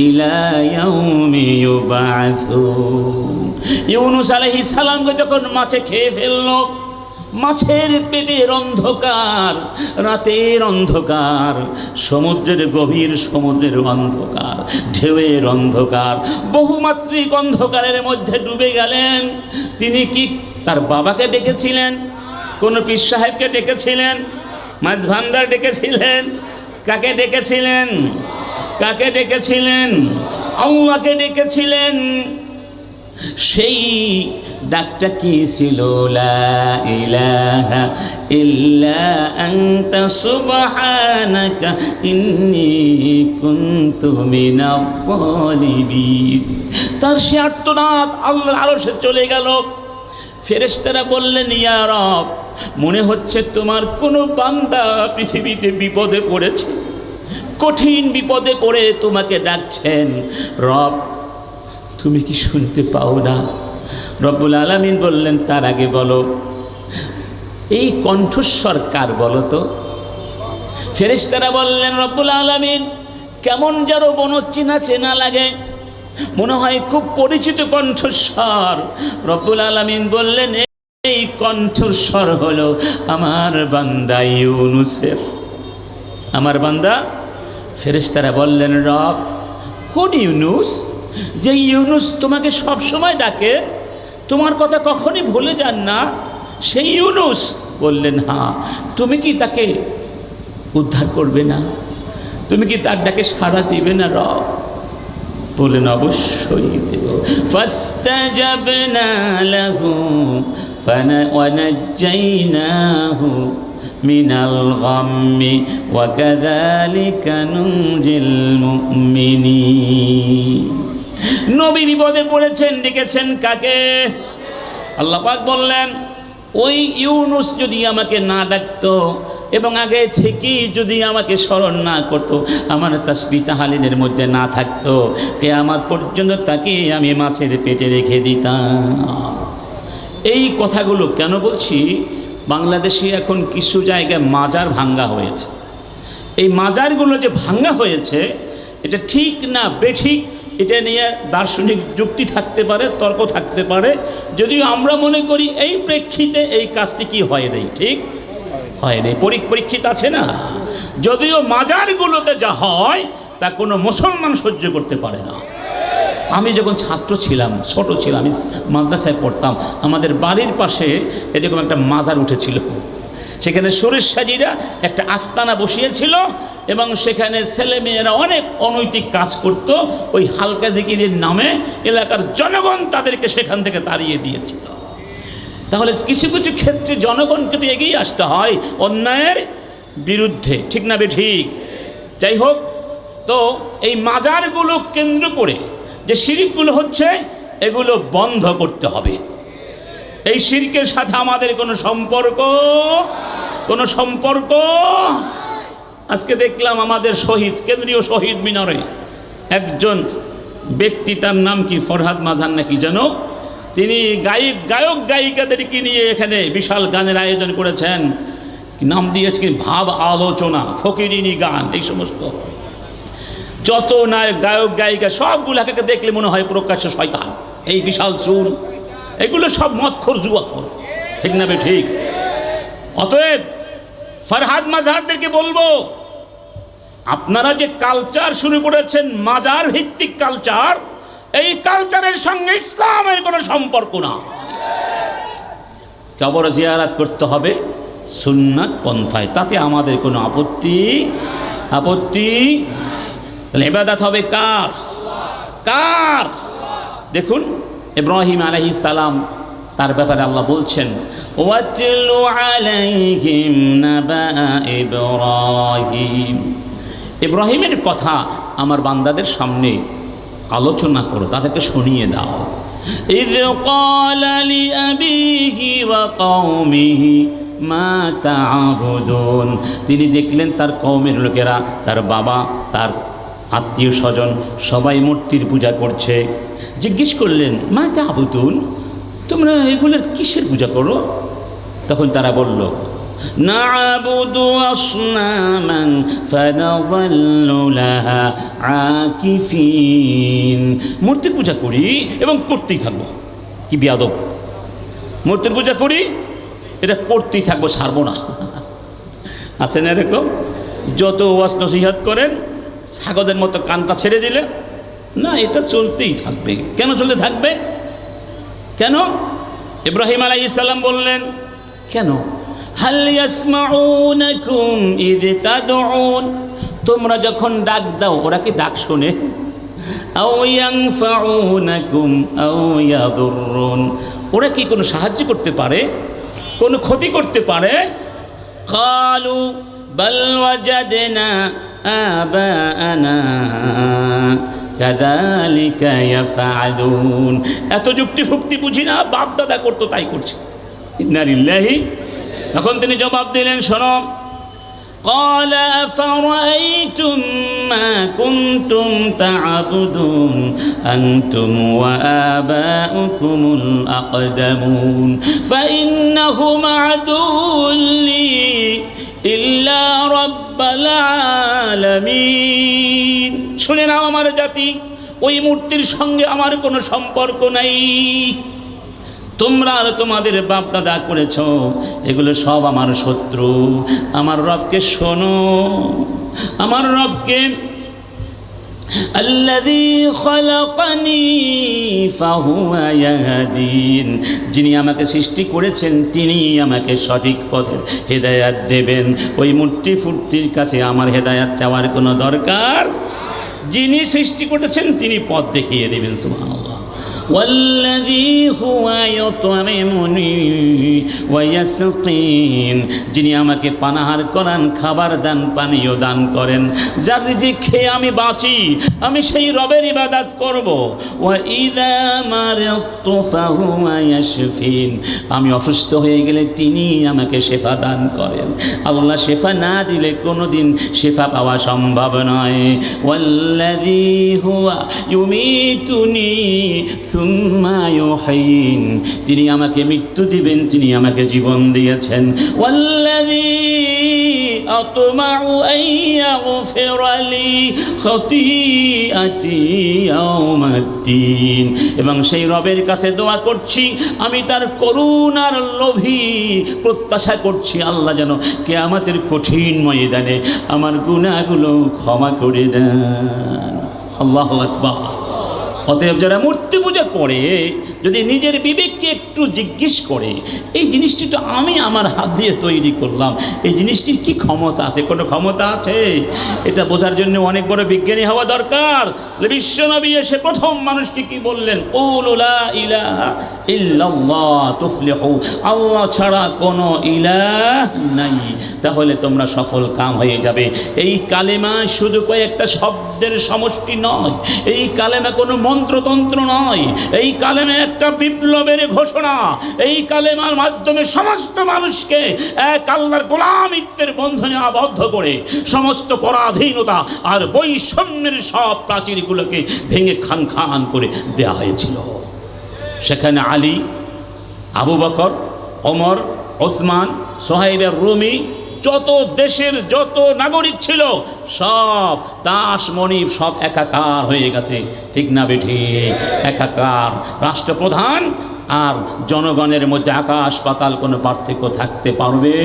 ইলা ইয়াউমি ইউবআসুন। ইউনুস আলাইহিস সালামকে যখন মাছে খেয়ে ফেলল, মাছের পেটের অন্ধকার, রাতের অন্ধকার, সমুদ্রের গভীর সমুদ্রের অন্ধকার, ঢেউয়ের অন্ধকার, বহুমাত্রিক অন্ধকারের মধ্যে ডুবে গেলেন। তিনি কি তার বাবাকে ডেকেছিলেন? কোন পীর সাহেবকে ডেকেছিলেন? মাছ ভান্ডার ডেকেছিলেন? কাকে ডেকেছিলেন? কাকে ডেকেছিলেন? আল্লাহকে ডেকেছিলেন। সেই ডাকটা কি ছিল? লা ইলাহা ইল্লা আনতা সুবহানাকা ইন্নী কুনতু মিনাজ জালিমিন। তার সে আর্তনাদ আল্লাহর আরশে চলে গেল। ফেরেশতারা বললেন, ইয়া রব, মনে হচ্ছে তোমার কোনো বান্দা পৃথিবীতে বিপদে পড়েছে, কঠিন বিপদে পড়ে তোমাকে ডাকছেন। রব, তুমি কি শুনতে পাও না? রব্বুল আলামিন বললেন, তার আগে বলো, এই কণ্ঠস্বর কার বলো তো? ফেরেশতারা বললেন, রব্বুল আলামিন, কেমন যেন মনে চেনা চেনা লাগে, মনে হয় খুব পরিচিত কণ্ঠস্বর। রব্বুল আলামিন বললেন, এই কণ্ঠস্বর হলো আমার বান্দা ইউনুসের, আমার বান্দা। ফেরেশতারা বললেন, রব, কোন ইউনুস? যে ইউনুস তোমাকে সব সময় ডাকে, তোমার কথা কখনই ভুলে যান না, সেই ইউনুস। বললেন হ্যাঁ। তুমি কি তাকে উদ্ধার করবে না? তুমি কি তার ডাকে সাড়া দিবে না রব? বললেন অবশ্যই দেব। ফাস্তাজাবনা লাহু ওয়ানাজ্জাইনাহু মিনাল গাম্মি ওয়া কাযালিকা নুনজিল মুমিনিন। নবী বিপদে পড়েছেন, ডেকেছেন কাকে? আল্লাহ পাক বললেন ওই ইউনুস যদি আমাকে না ডাকতো এবং আগে থেকেই যদি আমাকে স্মরণ না করতো, আমার তাসবিহ তাহলিলের মধ্যে না থাকতো, কিয়ামত পর্যন্ত তাকে আমি মাছের পেটে রেখে দিতাম। এই কথাগুলো কেন বলছি? বাংলাদেশে এখন কিছু জায়গায় মাজার ভাঙ্গা হয়েছে। এই মাজারগুলো যে ভাঙ্গা হয়েছে, এটা ঠিক না বেঠিক, এটা নিয়ে দার্শনিক যুক্তি থাকতে পারে, তর্ক থাকতে পারে। যদিও আমরা মনে করি এই প্রেক্ষিতে এই কাজটি কি হয় নাই, ঠিক হয় নাই, পরীক্ষিত আছে না। যদিও মাজারগুলোতে যা হয় তা কোনো মুসলমান সহ্য করতে পারে না। আমি যখন ছাত্র ছিলাম, ছোট ছিলাম, আমি মাদ্রাসায় পড়তাম, আমাদের বাড়ির পাশে এরকম একটা মাজার উঠেছিল। সেখানে সরিষাজিরা একটা আস্তানা বসিয়েছিল এবং সেখানে ছেলেমেয়েরা অনেক অনৈতিক কাজ করত। ওই হালকা জিকিরের নামে এলাকার জনগণ তাদেরকে সেখান থেকে তাড়িয়ে দিয়েছিল। তাহলে কিছু কিছু ক্ষেত্রে জনগণকে তো এগিয়ে আসতে হয় অন্যায়ের বিরুদ্ধে, ঠিক না বেঠিক? যাই হোক, তো এই মাজারগুলো কেন্দ্র করে যে শিরকগুলো হচ্ছে, এগুলো বন্ধ করতে হবে। এই শিরকের সাথে আমাদের কোনো সম্পর্ক। আজকে দেখলাম আমাদের শহীদ, কেন্দ্রীয় শহীদ মিনারে একজন ব্যক্তি, তার নাম কি ফরহাদ মাজার নাকি যেন, তিনি গায়ক গায়িকাদেরকে নিয়ে এখানে বিশাল গানের আয়োজন করেছেন। নাম দিয়েছে কি ভাব আলোচনা, ফকিরিনী গান, এই সমস্ত যত গায়ক গায়িকা সবগুলাকে দেখলে মনে হয় প্রকাশ্য শয়তান। এই বিশাল চুল, এগুলো সব মদখোর, জুয়াখোর, ঠিক না ঠিক? অতএব ফরহাদ মাজারদেরকে বলবো, আপনারা যে কালচার শুরু করেছেন, মাজার ভিত্তিক কালচার, এই কালচারের সঙ্গে ইসলামের কোনো সম্পর্ক না। কবর জিয়ারত করতে হবে সুন্নাত পন্থায়, তাতে আমাদের কোনো আপত্তি। তাহলে ইবাদত হবে কার? দেখুন ইব্রাহিম আলাইহিস সালাম, তার ব্যাপারে আল্লাহ বলছেন ওয়াতলু আলাইহিম নাবা ইব্রাহিম। ইব্রাহিমের কথা আমার বান্দাদের সামনে আলোচনা করো, তাদেরকে শুনিয়ে দাও। ইয ক্বালা লিআবিহি ওয়া কওমিহি মা তা'বুদুন। তিনি দেখলেন তার কওমের লোকেরা, তার বাবা, তার আত্মীয় স্বজন সবাই মূর্তির পূজা করছে। জিজ্ঞেস করলেন মা তা'বুদুন, তোমরা এগুলোর কিসের পূজা করো? তখন তারা বলল না'বুদু আসনামান ফানাযাল্লু লাহা আকিফিন। মূর্তির পূজা করি এবং করতেই থাকবো। কি বিয়াদব! মূর্তির পূজা করি, এটা করতেই থাকবো, ছাড়বো না। আছে না এরকম? যত ওয়াজ নসিহত করেন, ছাগলের মতো কানটা ছেড়ে দিলে না, এটা চলতেই থাকবে। কেন চলতে থাকবে? কেন? ইব্রাহিম আলাইহিস সালাম বললেন কেন? হাল ইয়াসমাউনাকুম ইয তাদউন। তোমরা যখন ডাক দাও, ওরা কি ডাক শোনে? আও ইয়ানফাউনাকুম আও ইয়াদুররুন। ওরা কি কোনো সাহায্য করতে পারে, কোনো ক্ষতি করতে পারে? ক্বালু বাল ওয়াজাদনা আবাআনা কাযালিকা ইয়াফআলুন। এত যুক্তি ফুক্তি বুঝি না, বাপ দাদা করতো তাই করছে। ইন্না লিল্লাহি। তখন তিনি জবাব দিলেন, শোনো, قال أفرأيتم ما كنتم تعبدون أنتم وآباؤكم الأقدمون فإنهم عدو لي إلا رب العالمين। শুনে নাও আমার জাতি, ওই মূর্তির সঙ্গে আমার কোনো সম্পর্ক নাই। তোমরা আর তোমাদের বাপ দাদা করেছ, এগুলো সব আমার শত্রু। আমার রবকে শোনো, আমার রবকে আল্লাযী খালাকানি ফাহুয়া ইয়াহদিন, যিনি আমাকে সৃষ্টি করেছেন তিনি আমাকে সঠিক পথের হেদায়েত দেবেন। ওই মূর্তি ফুর্তির কাছে আমার হেদায়েত চাওয়ার কোনো দরকার, যিনি সৃষ্টি করেছেন তিনি পথ দেখিয়ে দেবেন। সুবহানাল্লাহ। ওয়াল্লাযী হুয়া ইউত'ইমুনি ওয়া ইয়াসকিন, যিনি আমাকে পানাহার করান, খাবার দান, পানীয় দান করেন, যার রিজিক খেয়ে আমি বাঁচি, আমি সেই রবের ইবাদত করব। ওয়া ইযা মারিদতু ফাহুয়া ইয়াশফিন, আমি অসুস্থ হয়ে গেলে তিনি আমাকে শেফা দান করেন। আল্লাহ শেফা না দিলে কোনোদিন শেফা পাওয়া সম্ভব নয়। ওয়াল্লাযী হুয়া ইউমিতুনি সুম্মা ইউহয়িন, তিনি আমাকে মৃত্যু দিবেন, তিনি আমাকে জীবন দিয়েছেন। ওয়াল্লাযী আতমাউ আন ইয়াগফিরা লি খাতিআতি ইয়াউমাদ্দিন, এবং সেই রবের কাছে দোয়া করছি, আমি তার করুণার লোভী, প্রত্যাশা করছি আল্লাহ যেন কিয়ামতের কঠিন ময়দানে আমার গুনাহগুলো ক্ষমা করে দেন। আল্লাহু আকবার। অতএব যারা মূর্তি পূজা করে, যদি নিজের বিবেককে একটু জিজ্ঞেস করে, এই জিনিসটি তো আমি আমার হাত দিয়ে তৈরি করলাম, এই জিনিসটির কি ক্ষমতা আছে? কোনো ক্ষমতা আছে? এটা বোঝার জন্য অনেক বড় বিজ্ঞানী হওয়া দরকার। বিশ্বনবী এসে প্রথম মানুষকে কি বললেন? কুলু লা ইলাহা ইল্লাল্লাহ তুফলিহু, আল্লাহ ছাড়া কোনো ইলাহ নাই, তাহলে তোমরা সফল কাম হয়ে যাবে। এই কালেমা শুধু কয়েকটা শব্দের সমষ্টি নয়, এই কালেমা কোনো মন্ত্রতন্ত্র নয়, এই কালেমা একটা বিপ্লবের ঘোষণা। এই কালেমার মাধ্যমে সমস্ত মানুষকে এক আল্লাহর গোলামিত্বের বন্ধনে আবদ্ধ করে সমস্ত পরাধীনতা আর বৈষম্যের সব প্রাচীরগুলোকে ভেঙে খান খান করে দেয়া হয়েছিল। সেখানে আলী, আবু বকর, ওমর, ওসমান, সোহাইব রুমি, যত দেশের যত নাগরিক ছিল সব দাস মনিব সব একাকার হয়ে গেছে। ঠিক না বেঠিক? একাকার। রাষ্ট্রপ্রধান আর জনগণের মধ্যে আকাশ পাতাল কোনো পার্থক্য থাকতে পারবে?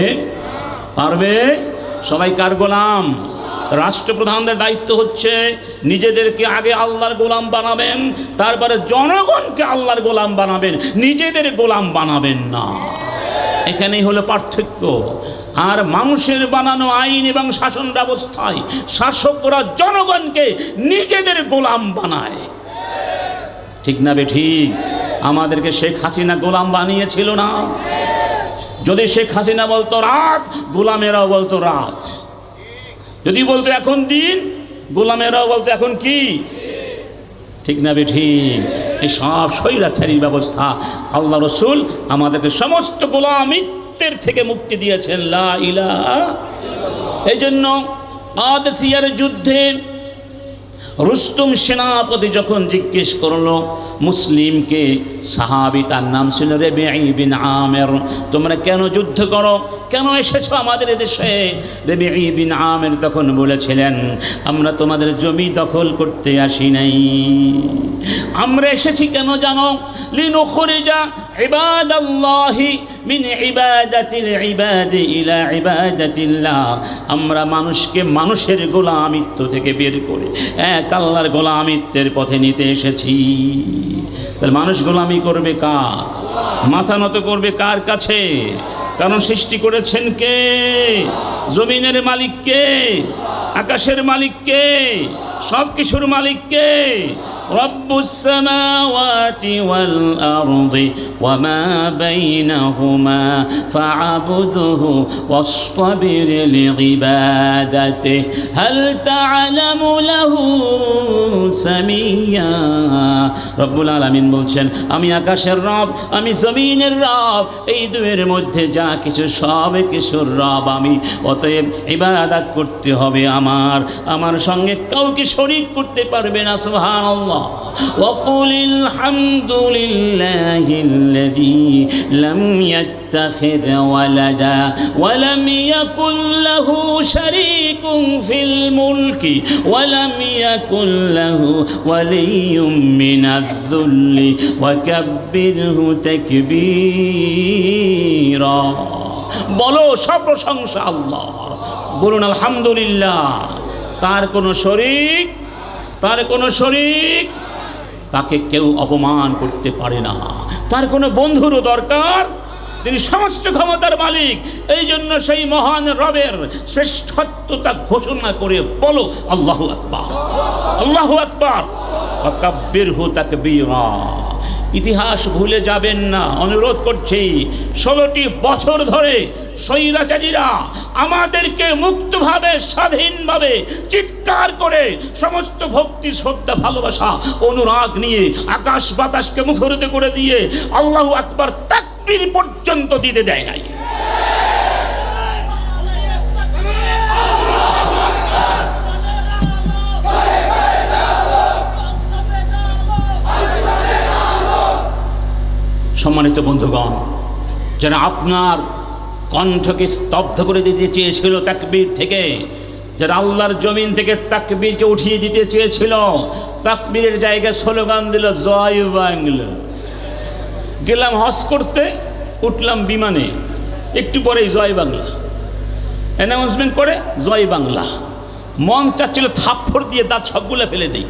সবাই কার গোলাম? রাষ্ট্রপ্রধানদের দায়িত্ব হচ্ছে নিজেদেরকে আগে আল্লাহর গোলাম বানাবেন, তারপরে জনগণকে আল্লাহর গোলাম বানাবেন, নিজেদের গোলাম বানাবেন না। এখানেই হলো পার্থক্য। আর মানুষের বানানো আইন এবং শাসন ব্যবস্থায় শাসকরা জনগণকে নিজেদের গোলাম বানায়। ঠিক না বেঠিক? আমাদেরকে শেখ হাসিনা গোলাম বানিয়েছিল না? যদি শেখ হাসিনা বলতো রাত, গোলামেরাও বলতো রাত। যদি বলতো এখন দিন, গোলামেরাও বলতো এখন কি? ঠিক না বেঠিক? এই সব স্বৈরাচারী ব্যবস্থা। আল্লাহ রসুল আমাদেরকে সমস্ত গোলামিত্বের থেকে মুক্তি দিয়েছেন। লা ইলাহা। এই জন্য কাদেসিয়ার যুদ্ধে রুস্তম সেনাপতি যখন জিজ্ঞেস করলো মুসলিমকে, সাহাবী, তার নাম ছিল রবিঈ বিন আমের, তোমরা কেন যুদ্ধ করো, কেন এসেছো আমাদের দেশে? রবিঈ বিন আমের তখন বলেছিলেন, আমরা তোমাদের জমি দখল করতে আসি নাই, আমরা এসেছি কেন জানো? লিনুখরিজা ইবাদাল্লাহি মিন ইবাদাতিল ইবাদি ইলা ইবাদাতিল্লাহ, আমরা মানুষকে মানুষের গোলামিত্ব থেকে বের করে এক আল্লাহর গোলামিত্বের পথে নিতে এসেছি। তাহলে মানুষ গোলামি করবে কার? মাথা নত করবে কার কাছে? কারণ সৃষ্টি করেছেন কে? জমিনের মালিক কে? আকাশের মালিক কে? সব কিছুর মালিক কে? রব্বুস সামাওয়াতি ওয়াল আরদি ওয়া মা বাইনাহুমা ফা'বুদহু ওয়াসতাবির লিইবাদাতিহি হাল তা'লামু লাহু সামিয়্যা। রব্বুল আলামিন বলছেন, আমি আকাশের রব, আমি জমিনের রব, এই দুয়ের মধ্যে যা কিছু সব কিছুর রব আমি। অতএব ইবাদত করতে হবে আমার সঙ্গে কাউকে শরীক করতে পারবে না। সুবহানাল্লাহ। وقل الحمد لله الذي لم يتخذ ولدا ولم يكن له شريك في الملك ولم يكن له ولي من الذل وكبره تكبيرا। বলো সব প্রশংসা আল্লাহ, বলুন আলহামদুলিল্লাহ। তার কোনো শরীক, তার কোনো শরীক, তাকে কেউ অপমান করতে পারে না। তার কোনো বন্ধুরও দরকার, তিনি সমস্ত ক্ষমতার মালিক। এই জন্য সেই মহান রবের শ্রেষ্ঠত্বতা ঘোষণা করে বলো আল্লাহু আকবার, আল্লাহু আকবার ওয়া কাব্বিরহু তাকবীরা। ইতিহাস ভুলে যাবেন না, অনুরোধ করছি। 16টি বছর ধরে স্বৈরাচারীরা আমাদেরকে মুক্তভাবে স্বাধীনভাবে চিৎকার করে সমস্ত ভক্তি শ্রদ্ধা ভালোবাসা অনুরাগ নিয়ে আকাশ বাতাসকে মুখরিত করে দিয়ে আল্লাহু আকবার তাকবীর পর্যন্ত দিতে দেয় নাই। সম্মানিত বন্ধুগণ, যারা আপনার কণ্ঠকে স্তব্ধ করে দিতে চেয়েছিল তাকবীর থেকে, যারা আল্লাহর জমিন থেকে তাকবীরকে উঠিয়ে দিতে চেয়েছিল, তাকবীরের জায়গায় স্লোগান দিল জয় বাংলা। গেলাম হজ করতে, উঠলাম বিমানে, একটু পরেই জয় বাংলা অ্যানাউন্সমেন্ট করে জয় বাংলা। মন চাচ্ছিল থাপ্পড় দিয়ে দাঁত সবগুলো ফেলে দেই।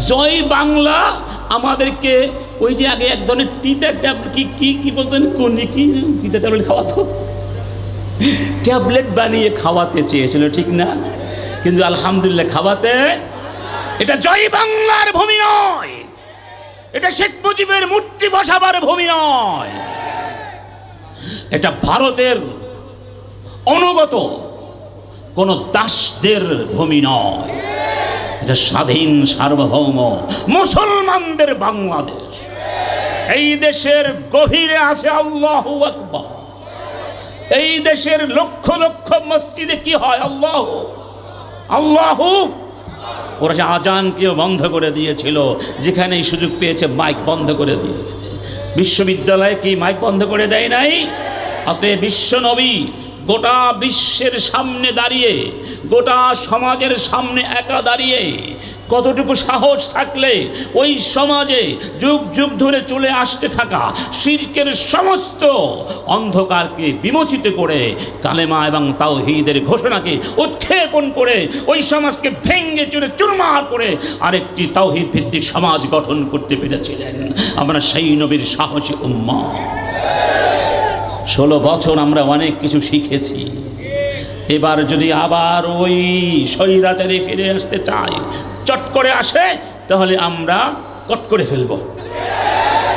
জয় বাংলা আমাদেরকে ওই যে আগে এক ধরনের তিতা ট্যাবলেট কি বলতেন, কোন কি তিতা ট্যাবলেট খাওয়াতো, ট্যাবলেট বানিয়ে খাওয়াতে চেয়েছিল, ঠিক না? কিন্তু আলহামদুলিল্লাহ খাওয়াতে, এটা জয় বাংলার ভূমি নয়, এটা শেখ মুজিবের মূর্তি বসাবার ভূমি নয়, এটা ভারতের অনুগত কোন দাসদের ভূমি নয়, এটা স্বাধীন সার্বভৌম মুসলমানদের বাংলাদেশ। এই দেশের গভীরে আছে আল্লাহু আকবার। এই দেশের লক্ষ লক্ষ মসজিদে কি হয়? আল্লাহু আল্লাহু। ওরা যে আজানকেও বন্ধ করে দিয়েছিল, যেখানেই সুযোগ পেয়েছে মাইক বন্ধ করে দিয়েছে। বিশ্ববিদ্যালয়ে কি মাইক বন্ধ করে দেয় নাই? অতএব বিশ্ব নবী গোটা বিশ্বের সামনে দাঁড়িয়ে, গোটা সমাজের সামনে একা দাঁড়িয়ে, কতটুকু সাহস থাকলে ওই সমাজে যুগ যুগ ধরে চলে আসতে থাকা শিরকের সমস্ত অন্ধকারকে বিমোচিত করে কালেমা এবং তাওহীদের ঘোষণাকে উৎক্ষেপণ করে ওই সমাজকে ভেঙে চুরে চুরমার করে আরেকটি তাওহীদ ভিত্তিক সমাজ গঠন করতে পেরেছিলেন। আমরা সেই নবীর সাহসী উম্মত। 16 বছর আমরা অনেক কিছু শিখেছি। এবার যদি আবার ওই স্বৈরাচারী ফিরে আসতে চাই, চট করে আসে, তাহলে আমরা কট করে ফেলব।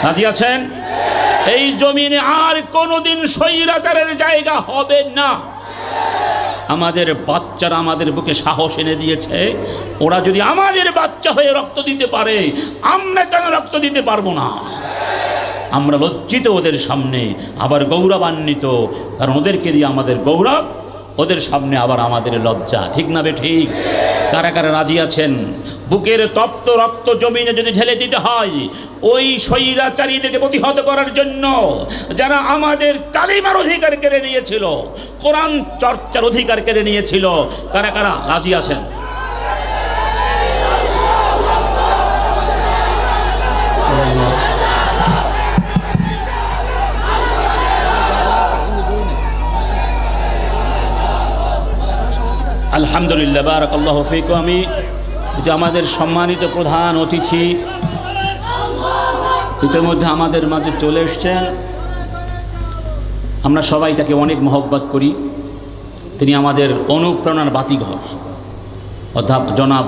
রাজি আছেন? এই জমিনে আর কোনোদিন স্বৈরাচারের জায়গা হবে না। আমাদের বাচ্চারা আমাদের বুকে সাহস এনে দিয়েছে। ওরা যদি আমাদের বাচ্চা হয়ে রক্ত দিতে পারে, আমরা কেন রক্ত দিতে পারবো না? আমরা লজ্জিত ওদের সামনে, আবার গৌরবান্বিত, কারণ ওদেরকে দিয়ে আমাদের গৌরব, ওদের সামনে আবার আমাদের লজ্জা। ঠিক না বে ঠিক? কারা কারা রাজি আছেন? বুকের তপ্ত রক্ত জমিনে যদি ঢেলে দিতে হয় ওই স্বৈরাচারীদেরকে প্রতিহত করার জন্য, যারা আমাদের কালিমার অধিকার কেড়ে নিয়েছিল, কোরআন চর্চার অধিকার কেড়ে নিয়েছিল, কারা কারা রাজি আছেন? আলহামদুলিল্লাহ, বারাকাল্লাহু ফিকুম। আমি আমাদের সম্মানিত প্রধান অতিথি ইতিমধ্যে আমাদের মাঝে চলে এসছেন। আমরা সবাই তাকে অনেক মহব্বত করি। তিনি আমাদের অনুপ্রেরণার বাতিঘর, অধ্যাপক জনাব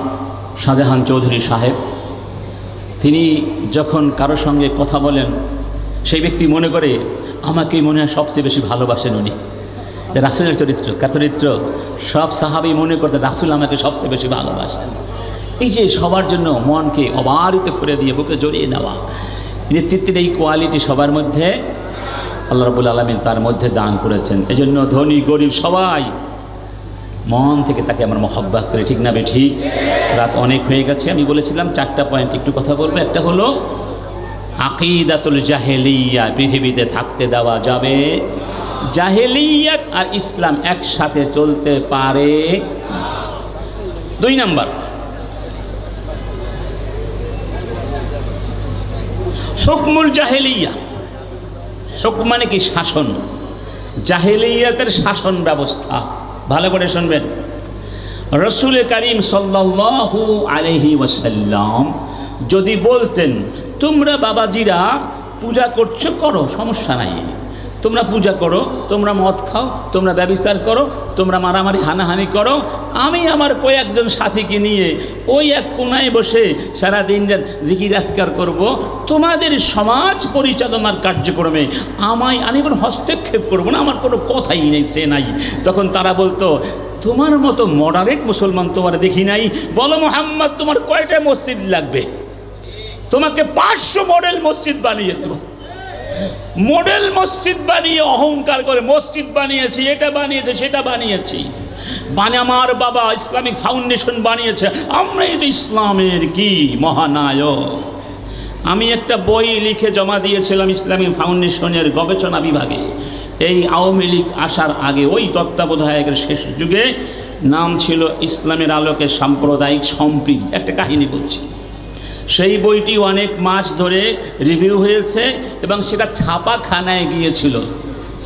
শাহজাহান চৌধুরী সাহেব। তিনি যখন কারোর সঙ্গে কথা বলেন, সেই ব্যক্তি মনে করে আমাকেই মনে হয় সবচেয়ে বেশি ভালোবাসেন উনি। রাসূলের চরিত্র, কার চরিত্র? সব সাহাবী মনে করতে রাসূল আমাকে সবচেয়ে বেশি ভালোবাসেন। এই যে সবার জন্য মনকে অবারিত করে দিয়ে বুকে জড়িয়ে নেওয়া, নেতৃত্বের এই কোয়ালিটি সবার মধ্যে আল্লাহ রাব্বুল আলামিন তার মধ্যে দান করেছেন। এই জন্য ধনী গরিব সবাই মন থেকে তাকে আমরা মহব্বত করি। ঠিক না বে ঠিক? রাত অনেক হয়ে গেছে। আমি বলেছিলাম 4টা পয়েন্ট একটু কথা বলবো। একটা হলো আকিদাতুল জাহেলিয়া পৃথিবীতে থাকতে দেওয়া যাবে। জাহেলিয়াত আর ইসলাম একসাথে চলতে পারে। 2 নাম্বার, হুকমুল জাহেলিয়া। হুকম মানে কি? শাসন। জাহেলিয়াতের শাসন ব্যবস্থা। ভালো করে শুনবেন। রসুল করিম সাল্লাল্লাহু আলাইহি ওয়াসাল্লাম যদি বলতেন তোমরা বাবাজিরা পূজা করছো, করো, সমস্যা নাই, তোমরা পূজা করো, তোমরা মদ খাও, তোমরা ব্যভিচার করো, তোমরা মারামারি হানাহানি করো, আমি আমার কয়েকজন সাথীকে নিয়ে ওই এক কোনায় বসে সারাদিন জিকির আজকার করব, তোমাদের সমাজ পরিচালনার কার্যক্রমে আমি কোনো হস্তক্ষেপ করব না, আমার কোনো কথাই নেই, সে নাই। তখন তারা বলতো তোমার মতো মডারেট মুসলমান তোমার দেখি নাই, বলো মুহাম্মদ তোমার কয়টা মসজিদ লাগবে, তোমাকে 500 মডেল মসজিদ বানিয়ে দেব। মডেল মসজিদ বানিয়ে অহংকার করে মসজিদ বানিয়েছি, এটা বানিয়েছে, সেটা বানিয়েছি, আমার বাবা ইসলামিক ফাউন্ডেশন বানিয়েছে, আমরাই তো ইসলামের কি মহানায়ক। আমি একটা বই লিখে জমা দিয়েছিলাম ইসলামিক ফাউন্ডেশনের গবেষণা বিভাগে, এই আওয়ামী লীগ আসার আগে ওই তত্ত্বাবধায়কের শেষ যুগে, নাম ছিল ইসলামের আলোকে সাম্প্রদায়িক সম্প্রীতি। একটা কাহিনী বলছি, সেই বইটি অনেক মাস ধরে রিভিউ হয়েছে এবং সেটা ছাপাখানায় গিয়েছিল,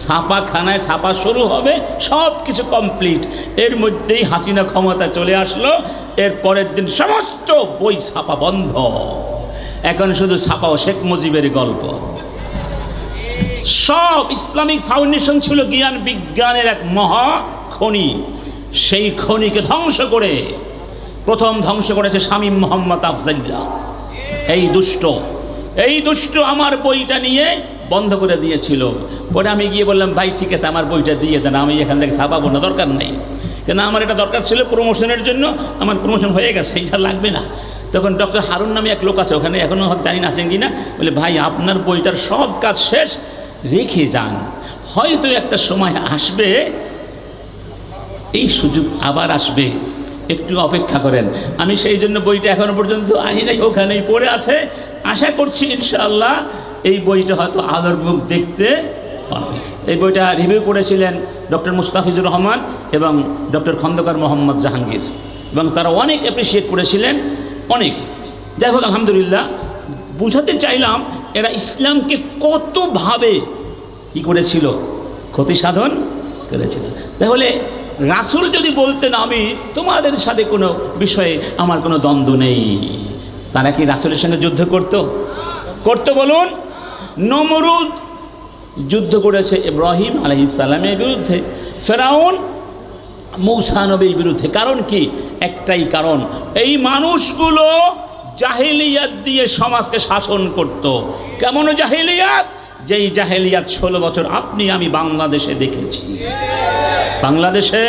ছাপাখানায় ছাপা শুরু হবে, সব কিছু কমপ্লিট, এর মধ্যেই হাসিনা ক্ষমতা চলে আসলো, এর পরের দিন সমস্ত বই ছাপা বন্ধ, এখন শুধু ছাপাও শেখ মুজিবের গল্প। সব ইসলামিক ফাউন্ডেশন ছিল জ্ঞান বিজ্ঞানের এক মহা খনি, সেই খনিকে ধ্বংস করে প্রথম ধ্বংস করেছে শামীম মোহাম্মদ আফজাল্লাহ। এই দুষ্ট আমার বইটা নিয়ে বন্ধ করে দিয়েছিল। পরে আমি গিয়ে বললাম ভাই ঠিক আছে আমার বইটা দিয়ে দেন, আমি এখান থেকে ছাপাবো না, দরকার নেই, কেন আমার এটা দরকার ছিল প্রমোশনের জন্য, আমার প্রমোশন হয়ে গেছে, এটা লাগবে না। তখন ডক্টর হারুন নামে এক লোক আছে ওখানে, এখনও জানি না আছেন কি না, বলে ভাই আপনার বইটার সব কাজ শেষ, রেখে যান, হয়তো একটা সময় আসবে, এই সুযোগ আবার আসবে, একটু অপেক্ষা করেন। আমি সেই জন্য বইটা এখনো পর্যন্ত আনি নাই, ওখানেই পড়ে আছে, আশা করছি ইনশাআল্লাহ এই বইটা হয়তো আলোর মুখ দেখতে পাবে। এই বইটা রিভিউ করেছিলেন ডক্টর মুস্তাফিজুর রহমান এবং ডক্টর খন্দকার মোহাম্মদ জাহাঙ্গীর, এবং তারা অনেক অ্যাপ্রিসিয়েট করেছিলেন, অনেক। যাই হোক আলহামদুলিল্লাহ, বুঝাতে চাইলাম এরা ইসলামকে কতভাবে কি করেছিল, ক্ষতি সাধন করেছিল। তাহলে রাসূল যদি বলতেন আমি তোমাদের সাথে কোনো বিষয়ে আমার কোনো দ্বন্দ্ব নেই, তারা কি রাসূলের সঙ্গে যুদ্ধ করতো বলুন? নমরুদ যুদ্ধ করেছে ইব্রাহিম আলাইহিস সালামের বিরুদ্ধে, ফেরাউন মূসা নবীর বিরুদ্ধে। কারণ কি? একটাই কারণ, এই মানুষগুলো জাহেলিয়াত দিয়ে সমাজকে শাসন করত। কেমন জাহেলিয়াত? যেই জাহেলিয়াত 16 বছর আপনি আমি বাংলাদেশে দেখেছি। বাংলাদেশে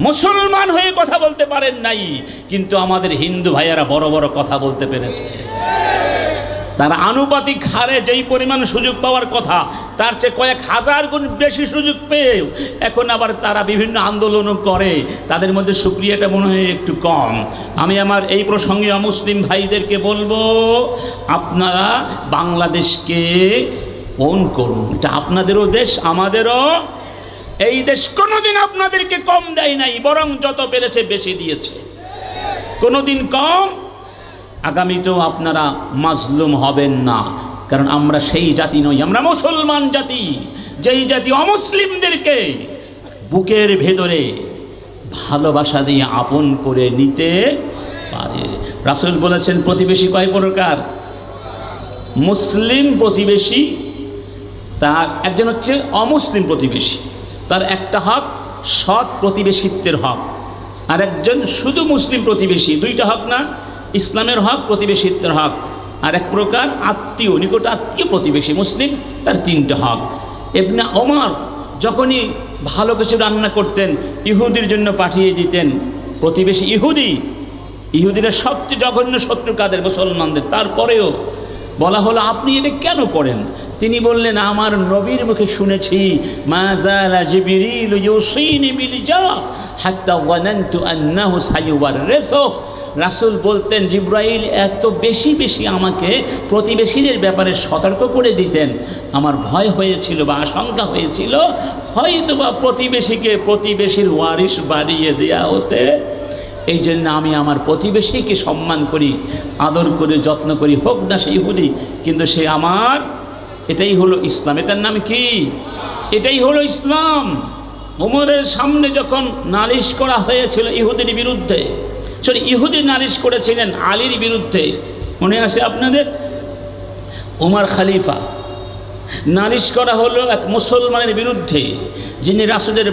মুসলমান হয়ে কথা বলতে পারেন নাই, কিন্তু আমাদের হিন্দু ভাইয়েরা বড় বড় কথা বলতে পেরেছে। তারা আনুপাতিক হারে যেই পরিমাণ সুযোগ পাওয়ার কথা তার চেয়ে কয়েক হাজার গুণ বেশি সুযোগ পেয়ে এখন আবার তারা বিভিন্ন আন্দোলনও করে, তাদের মধ্যে শুকরিয়াটা মনে হয় একটু কম। আমি আমার এই প্রসঙ্গে মুসলিম ভাইদেরকে বলবো, আপনারা বাংলাদেশকে ওন করুন, এটা আপনাদেরও দেশ, আমাদেরও। এই দেশ কোনোদিন আপনাদেরকে কম দেয় নাই, বরং যত পেরেছে বেশি দিয়েছে, কোনোদিন কম। আগামীতেও আপনারা মাজলুম হবেন না, কারণ আমরা সেই জাতি নই, আমরা মুসলমান জাতি, যেই জাতি অমুসলিমদেরকে বুকের ভেতরে ভালোবাসা দিয়ে আপন করে নিতে পারে। রাসূল বলেছেন প্রতিবেশী কয় প্রকার? মুসলিম প্রতিবেশী, তার একজন হচ্ছে অমুসলিম প্রতিবেশী, তার একটা হক সৎ প্রতিবেশিত্বের হক, আর একজন শুধু মুসলিম প্রতিবেশী, দুইটা হক না, ইসলামের হক, প্রতিবেশিত্বের হক, আর এক প্রকার আত্মীয়, নিকট আত্মীয় প্রতিবেশী মুসলিম, তার 3টে হক। ইবনে ওমর যখনই ভালো কিছু রান্না করতেন ইহুদির জন্য পাঠিয়ে দিতেন। প্রতিবেশী ইহুদিরা সবচেয়ে জঘন্য শত্রু কাদের? মুসলমানদের। তারপরেও বলা হলো আপনি এটা কেন করেন? তিনি বললেন আমার নবীর মুখে শুনেছি, মা যালা জিবরিল ইউসিনি বিল জাহ হাত্তা যানানতু আন্নাহু সায়ুওয়ারিসু। রাসূল বলতেন জিবরাইল এত বেশি বেশি আমাকে প্রতিবেশীদের ব্যাপারে সতর্ক করে দিতেন, আমার ভয় হয়েছিল বা আশঙ্কা হয়েছিল হয়তো বা প্রতিবেশীকে প্রতিবেশীর ওয়ারিশ বাড়িয়ে দেয়া হতে। এই জন্য আমি আমার প্রতিবেশীকে সম্মান করি, আদর করে যত্ন করি, হোক না সে ইহুদি, কিন্তু সে আমার। এটাই হলো ইসলাম। এটার নাম কি? এটাই হলো ইসলাম। ওমরের সামনে যখন নালিশ করা হয়েছিল ইহুদির বিরুদ্ধে, ইহুদি নালিশ করেছিলেন আলীর বিরুদ্ধে, মনে আছে আপনাদের? ওমর খলিফা, নালিশ করা হলো এক মুসলমানের বিরুদ্ধে যিনি রাসূলের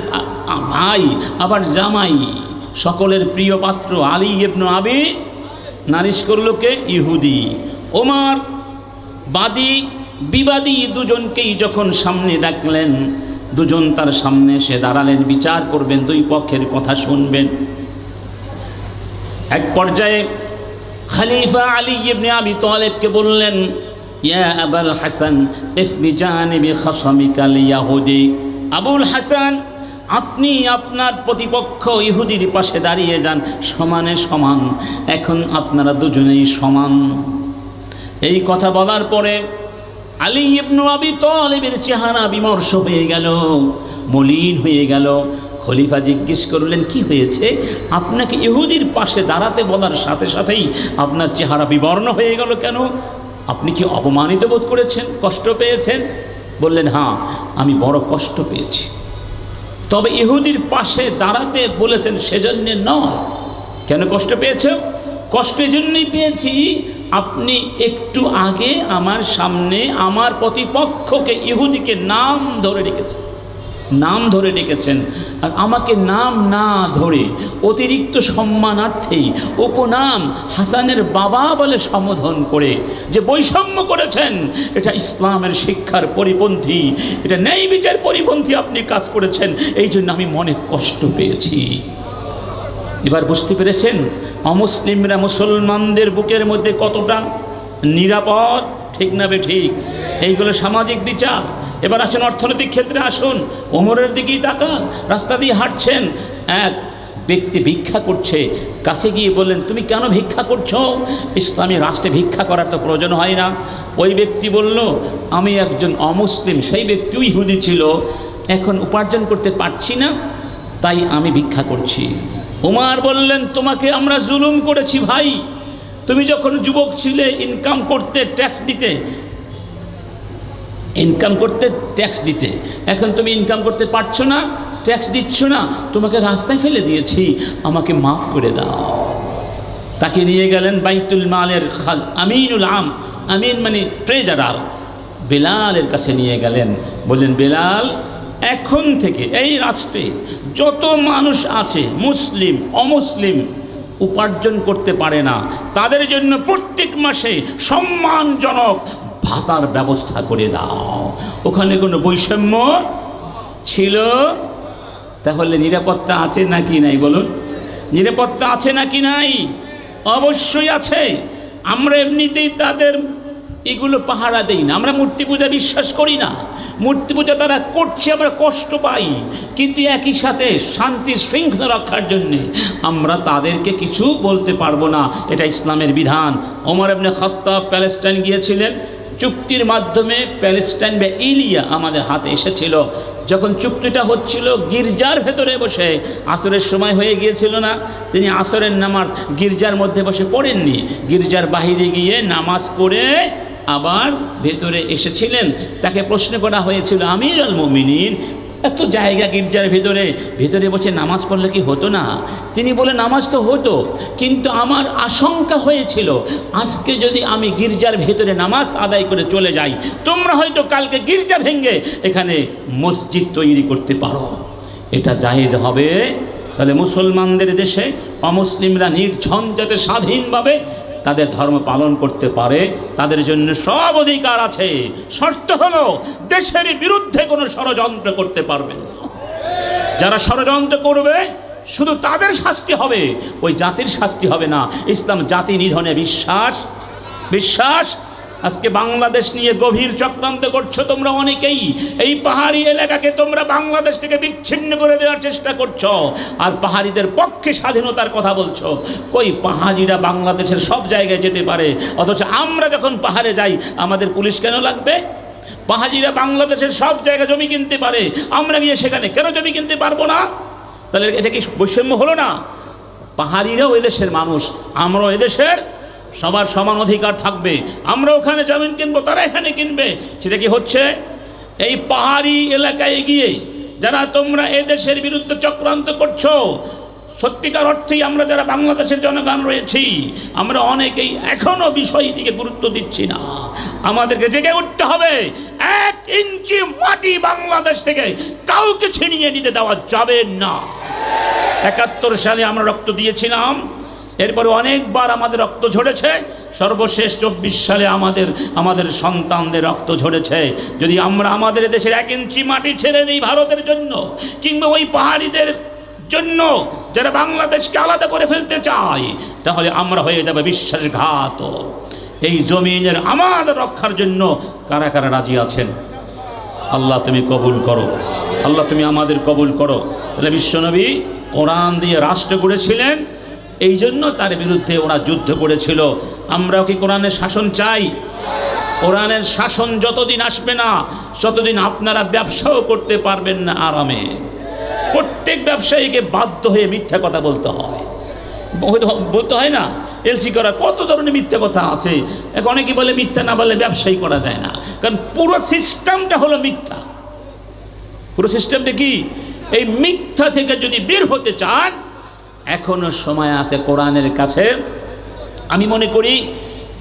ভাই আবার জামাই, সকলের প্রিয় পাত্র আলী ইবনে আবি। নালিশ করলো কে? ইহুদি। ওমর বাদী বিবাদী দুজনকেই যখন সামনে ডাকলেন, দুজন তার সামনে এসে দাঁড়ালেন, বিচার করবেন, দুই পক্ষের কথা শুনবেন। এক পর্যায়ে খলিফা আলী ইবনে আবি তালেবকে বললেন, ইয়া আবুল হাসান ইফ বিজানিবি খাসামিকাল ইয়াহুদি। আবুল হাসান, আপনি আপনার প্রতিপক্ষ ইহুদির পাশে দাঁড়িয়ে যান, সমানে সমান, এখন আপনারা দুজনেই সমান। এই কথা বলার পরে আলী ইবনে আবি তালেবের চেহারা বিমর্ষ হয়ে গেল, মলিন হয়ে গেল। খলিফা জিজ্ঞেস করলেন, কি হয়েছে? আপনাকে ইহুদির পাশে দাঁড়াতে বলার সাথে সাথেই আপনার চেহারা বিবর্ণ হয়ে গেল কেন? আপনি কি অপমানিত বোধ করেছেন, কষ্ট পেয়েছেন? বললেন, হ্যাঁ, আমি বড় কষ্ট পেয়েছি। তবে ইহুদির পাশে দাঁড়াতে বলেছেন সেজন্য নয়। কেন কষ্ট পেয়েছ? কষ্ট এজন্যই পেয়েছি, আপনি একটু আগে আমার সামনে আমার প্রতিপক্ষকে ইহুদিকে নাম ধরে ডেকেছেন, আর আমাকে নাম না ধরে অতিরিক্ত সম্মানার্থেই উপনাম হাসানের বাবা বলে সম্বোধন করে যে বৈষম্য করেছেন, এটা ইসলামের শিক্ষার পরিপন্থী, এটা ন্যায় বিচার পরিপন্থী আপনি কাজ করেছেন, এই জন্য আমি মনে কষ্ট পেয়েছি। এবার বুঝতে পেরেছেন অমুসলিমরা মুসলমানদের বুকের মধ্যে কতটা নিরাপদ, ঠিক না বেঠিক? এইগুলো সামাজিক বিচার। এবার আসুন অর্থনৈতিক ক্ষেত্রে আসুন। ওমরের দিকেই তাকান, রাস্তা দিয়ে হাঁটছেন, এক ব্যক্তি ভিক্ষা করছে, কাছে গিয়ে বললেন, তুমি কেন ভিক্ষা করছো? ইসলামী রাষ্ট্রে ভিক্ষা করার তো প্রয়োজন হয় না। ওই ব্যক্তি বলল, আমি একজন অমুসলিম, সেই ব্যক্তিও ইহুদি ছিল, এখন উপার্জন করতে পারছি না, তাই আমি ভিক্ষা করছি। ওমর বললেন, তোমাকে আমরা জুলুম করেছি ভাই, তুমি যখন যুবক ছিলে ইনকাম করতে ট্যাক্স দিতে, এখন তুমি ইনকাম করতে পারছো না, ট্যাক্স দিচ্ছ না, তোমাকে রাস্তায় ফেলে দিয়েছি, আমাকে মাফ করে দাও। তাকে নিয়ে গেলেন বাইতুল মালের আমিনুল আম, আমিন মানে ট্রেজারার, বেলালের কাছে নিয়ে গেলেন। বললেন, বেলাল, এখন থেকে এই রাষ্ট্রে যত মানুষ আছে মুসলিম অমুসলিম উপার্জন করতে পারে না, তাদের জন্য প্রত্যেক মাসে সম্মানজনক ভাতার ব্যবস্থা করে দাও। ওখানে কোনো বৈষম্য ছিল? তাহলে নিরাপত্তা আছে নাকি নাই বলুন? নিরাপত্তা আছে নাকি নাই? অবশ্যই আছে। আমরা এমনিতেই তাদের এগুলো পাহারা দেই না, আমরা মূর্তি পূজা বিশ্বাস করি না, মূর্তি পূজা তারা করছে আমরা কষ্ট পাই, কিন্তু একই সাথে শান্তি শৃঙ্খলা রক্ষার জন্যে আমরা তাদেরকে কিছু বলতে পারবো না, এটা ইসলামের বিধান। ওমর ইবনে খাত্তাব প্যালেস্টাইন গিয়েছিলেন, চুক্তির মাধ্যমে প্যালেস্টাইন বা ইলিয়া আমাদের হাতে এসেছিল। যখন চুক্তিটা হচ্ছিল গির্জার ভেতরে বসে, আসরের সময় হয়ে গিয়েছিল না, তিনি আসরের নামাজ গির্জার মধ্যে বসে পড়েননি, গির্জার বাহিরে গিয়ে নামাজ পড়ে আবার ভেতরে এসেছিলেন। তাকে প্রশ্ন করা হয়েছিল, আমিরুল মুমিনিন, এত জায়গা গির্জার ভেতরে বসে নামাজ পড়লে কি হতো না? তিনি বলে, নামাজ তো হতো, কিন্তু আমার আশঙ্কা হয়েছিল আজকে যদি আমি গির্জার ভেতরে নামাজ আদায় করে চলে যাই, তোমরা হয়তো কালকে গির্জা ভেঙে এখানে মসজিদ তৈরি করতে পারো, এটা জায়েজ হবে? তাহলে মুসলমানদের দেশে অমুসলিমরা নির্ঝঞ্ঝাটে স্বাধীনভাবে তাদের ধর্ম পালন করতে পারে, তাদের জন্য সব অধিকার আছে। শর্ত হলো দেশের বিরুদ্ধে কোনো ষড়যন্ত্র করতে পারবে না। যারা ষড়যন্ত্র করবে শুধু তাদের শাস্তি হবে, ওই জাতির শাস্তি হবে না। ইসলাম জাতি নিধনে বিশ্বাস। আজকে বাংলাদেশ নিয়ে গভীর চক্রান্ত করছো তোমরা অনেকেই, এই পাহাড়ি এলাকাকে তোমরা বাংলাদেশ থেকে বিচ্ছিন্ন করে দেওয়ার চেষ্টা করছো, আর পাহাড়িদের পক্ষে স্বাধীনতার কথা বলছো। কই, পাহাড়িরা বাংলাদেশের সব জায়গায় যেতে পারে, অথচ আমরা যখন পাহাড়ে যাই আমাদের পুলিশ কেন লাগবে? পাহাড়িরা বাংলাদেশের সব জায়গায় জমি কিনতে পারে, আমরা গিয়ে সেখানে কেন জমি কিনতে পারবো না? তাহলে এটা কি বৈষম্য হলো না? পাহাড়িরাও এদেশের মানুষ, আমরাও এদেশের, সবার সমান অধিকার থাকবে। আমরা ওখানে জমিন কিনবো, তারা এখানে কিনবে, সেটা কি হচ্ছে? এই পাহাড়ি এলাকায় গিয়ে যারা তোমরা এদেশের বিরুদ্ধে চক্রান্ত করছো, সত্যিকার অর্থেই আমরা যারা বাংলাদেশের জনগণ রয়েছি, আমরা অনেকেই এখনো বিষয়টিকে গুরুত্ব দিচ্ছি না। আমাদেরকে জেগে উঠতে হবে। 1 ইঞ্চি মাটি বাংলাদেশ থেকে কাউকে ছিনিয়ে নিতে দেওয়া যাবে না। 71 সালে আমরা রক্ত দিয়েছিলাম, এরপরে অনেকবার আমাদের রক্ত ঝরেছে, সর্বশেষ 24 সালে আমাদের সন্তানদের রক্ত ঝরেছে। যদি আমরা আমাদের দেশের 1 ইঞ্চি মাটি ছেড়ে দিই ভারতের জন্য, কিংবা ওই পাহাড়িদের জন্য যারা বাংলাদেশকে আলাদা করে ফেলতে চায়, তাহলে আমরা হয়ে যাবে বিশ্বাসঘাতক। এই জমিনের আমাদের রক্ষার জন্য কারা কারা রাজি আছেন? আল্লাহ তুমি কবুল করো, আল্লাহ তুমি আমাদের কবুল করো। তাহলে বিশ্বনবী কোরআন দিয়ে রাষ্ট্র গড়েছিলেন, এই জন্য তার বিরুদ্ধে ওরা যুদ্ধ করেছিল। আমরাও কি কোরআনের শাসন চাই? কোরআনের শাসন যতদিন আসবে না, ততদিন আপনারা ব্যবসাও করতে পারবেন না আরামে। প্রত্যেক ব্যবসায়ীকে বাধ্য হয়ে মিথ্যা কথা বলতে হয় না? এলসি করা কত ধরনের মিথ্যা কথা আছে। এখন অনেকে বলে মিথ্যা না বলে ব্যবসায়ী করা যায় না, কারণ পুরো সিস্টেমটা হলো মিথ্যা। পুরো সিস্টেমটা কি? এই মিথ্যা থেকে যদি বের হতে চান, এখনো সময় আছে কোরআনের কাছে। আমি মনে করি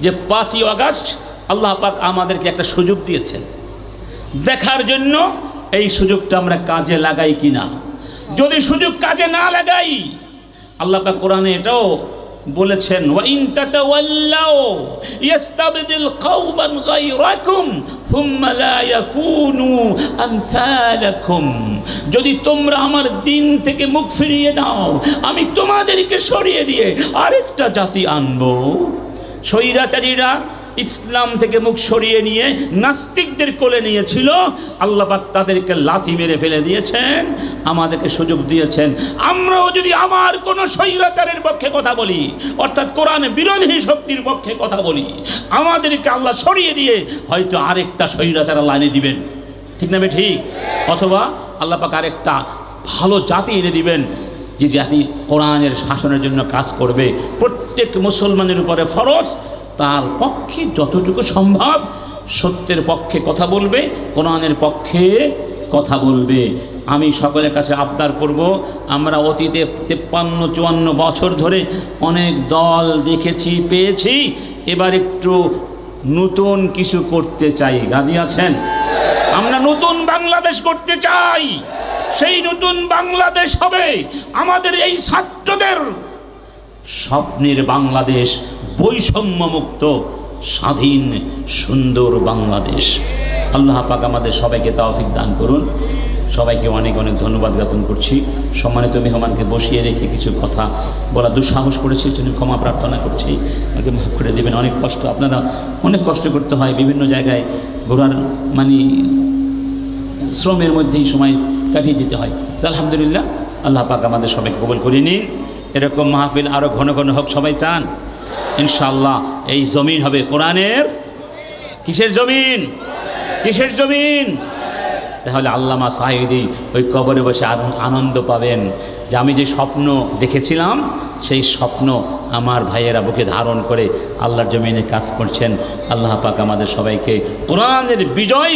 যে 5ই আগস্ট আল্লাহ পাক আমাদেরকে একটা সুযোগ দিয়েছেন দেখার জন্য। এই সুযোগটা আমরা কাজে লাগাই কিনা। যদি সুযোগ কাজে না লাগাই, আল্লাহ পাক কোরআনে এটাও বলেছেন, ওয়া ইন তাতাওয়াল্লাউ ইস্তাবদিল কওমান গায়রাকুম সুম্মা লা ইয়াকুনু আমসালাকুম। যদি তোমরা আমার দিন থেকে মুখ ফিরিয়ে দাও, আমি তোমাদেরকে সরিয়ে দিয়ে আরেকটা জাতি আনবো। স্বৈরাচারীরা ইসলাম থেকে মুখ সরিয়ে নিয়ে নাস্তিকদের কোলে নিয়েছিল, আল্লাহ পাক তাদেরকে লাথি মেরে ফেলে দিয়েছেন, আমাদেরকে সুযোগ দিয়েছেন। আমরাও যদি আমার কোনো স্বৈরাচারের পক্ষে কথা বলি, অর্থাৎ কোরআন বিরোধী শক্তির পক্ষে কথা বলি, আমাদেরকে আল্লাহ সরিয়ে দিয়ে হয়তো আরেকটা স্বৈরাচার আল্লাহ এনে দিবেন। ঠিক না? ঠিক। অথবা আল্লাহ পাক আরেকটা ভালো জাতি এনে দিবেন, যে জাতি কোরআনের শাসনের জন্য কাজ করবে। প্রত্যেক মুসলমানের উপরে ফরজ তার পক্ষে যতটুকু সম্ভব সত্যের পক্ষে কথা বলবে, কোরআনের পক্ষে কথা বলবে। আমি সকলের কাছে আবদার করব, আমরা অতীতে 53-54 বছর ধরে অনেক দল দেখেছি, পেয়েছি, এবার একটু নতুন কিছু করতে চাই। রাজি আছেন? আমরা নতুন বাংলাদেশ করতে চাই। সেই নতুন বাংলাদেশ হবে আমাদের এই ছাত্রদের স্বপ্নের বাংলাদেশ, বৈষম্যমুক্ত, স্বাধীন, সুন্দর বাংলাদেশ। আল্লাহ পাক আমাদের সবাইকে তৌফিক দান করুন। সবাইকে অনেক অনেক ধন্যবাদ জ্ঞাপন করছি। সম্মানিত মেহমানকে বসিয়ে রেখে কিছু কথা বলা দুঃসাহস করেছি, সেজন্য ক্ষমা প্রার্থনা করছি, আমাকে মাফ করে দেবেন। অনেক কষ্ট, আপনারা অনেক কষ্ট করতে হয়, বিভিন্ন জায়গায় ঘোরার শ্রমের মধ্যেই সময় কাটিয়ে দিতে হয়। তো আলহামদুলিল্লাহ, আল্লাহ পাক আমাদের সবাইকে কবুল করে নিন। এরকম মাহফিল আরও ঘন ঘন হোক, সবাই চান ইনশাআল্লাহ। এই জমিন হবে কোরআনের কিসের জমিন? কিসের জমিন? তাহলে আল্লামা সাঈদী ওই কবরে বসে আনন্দ পাবেন যে আমি যে স্বপ্ন দেখেছিলাম, সেই স্বপ্ন আমার ভাইয়েরা বুকে ধারণ করে আল্লাহর জমিনে কাজ করছেন। আল্লাহ পাক আমাদের সবাইকে কোরআনের বিজয়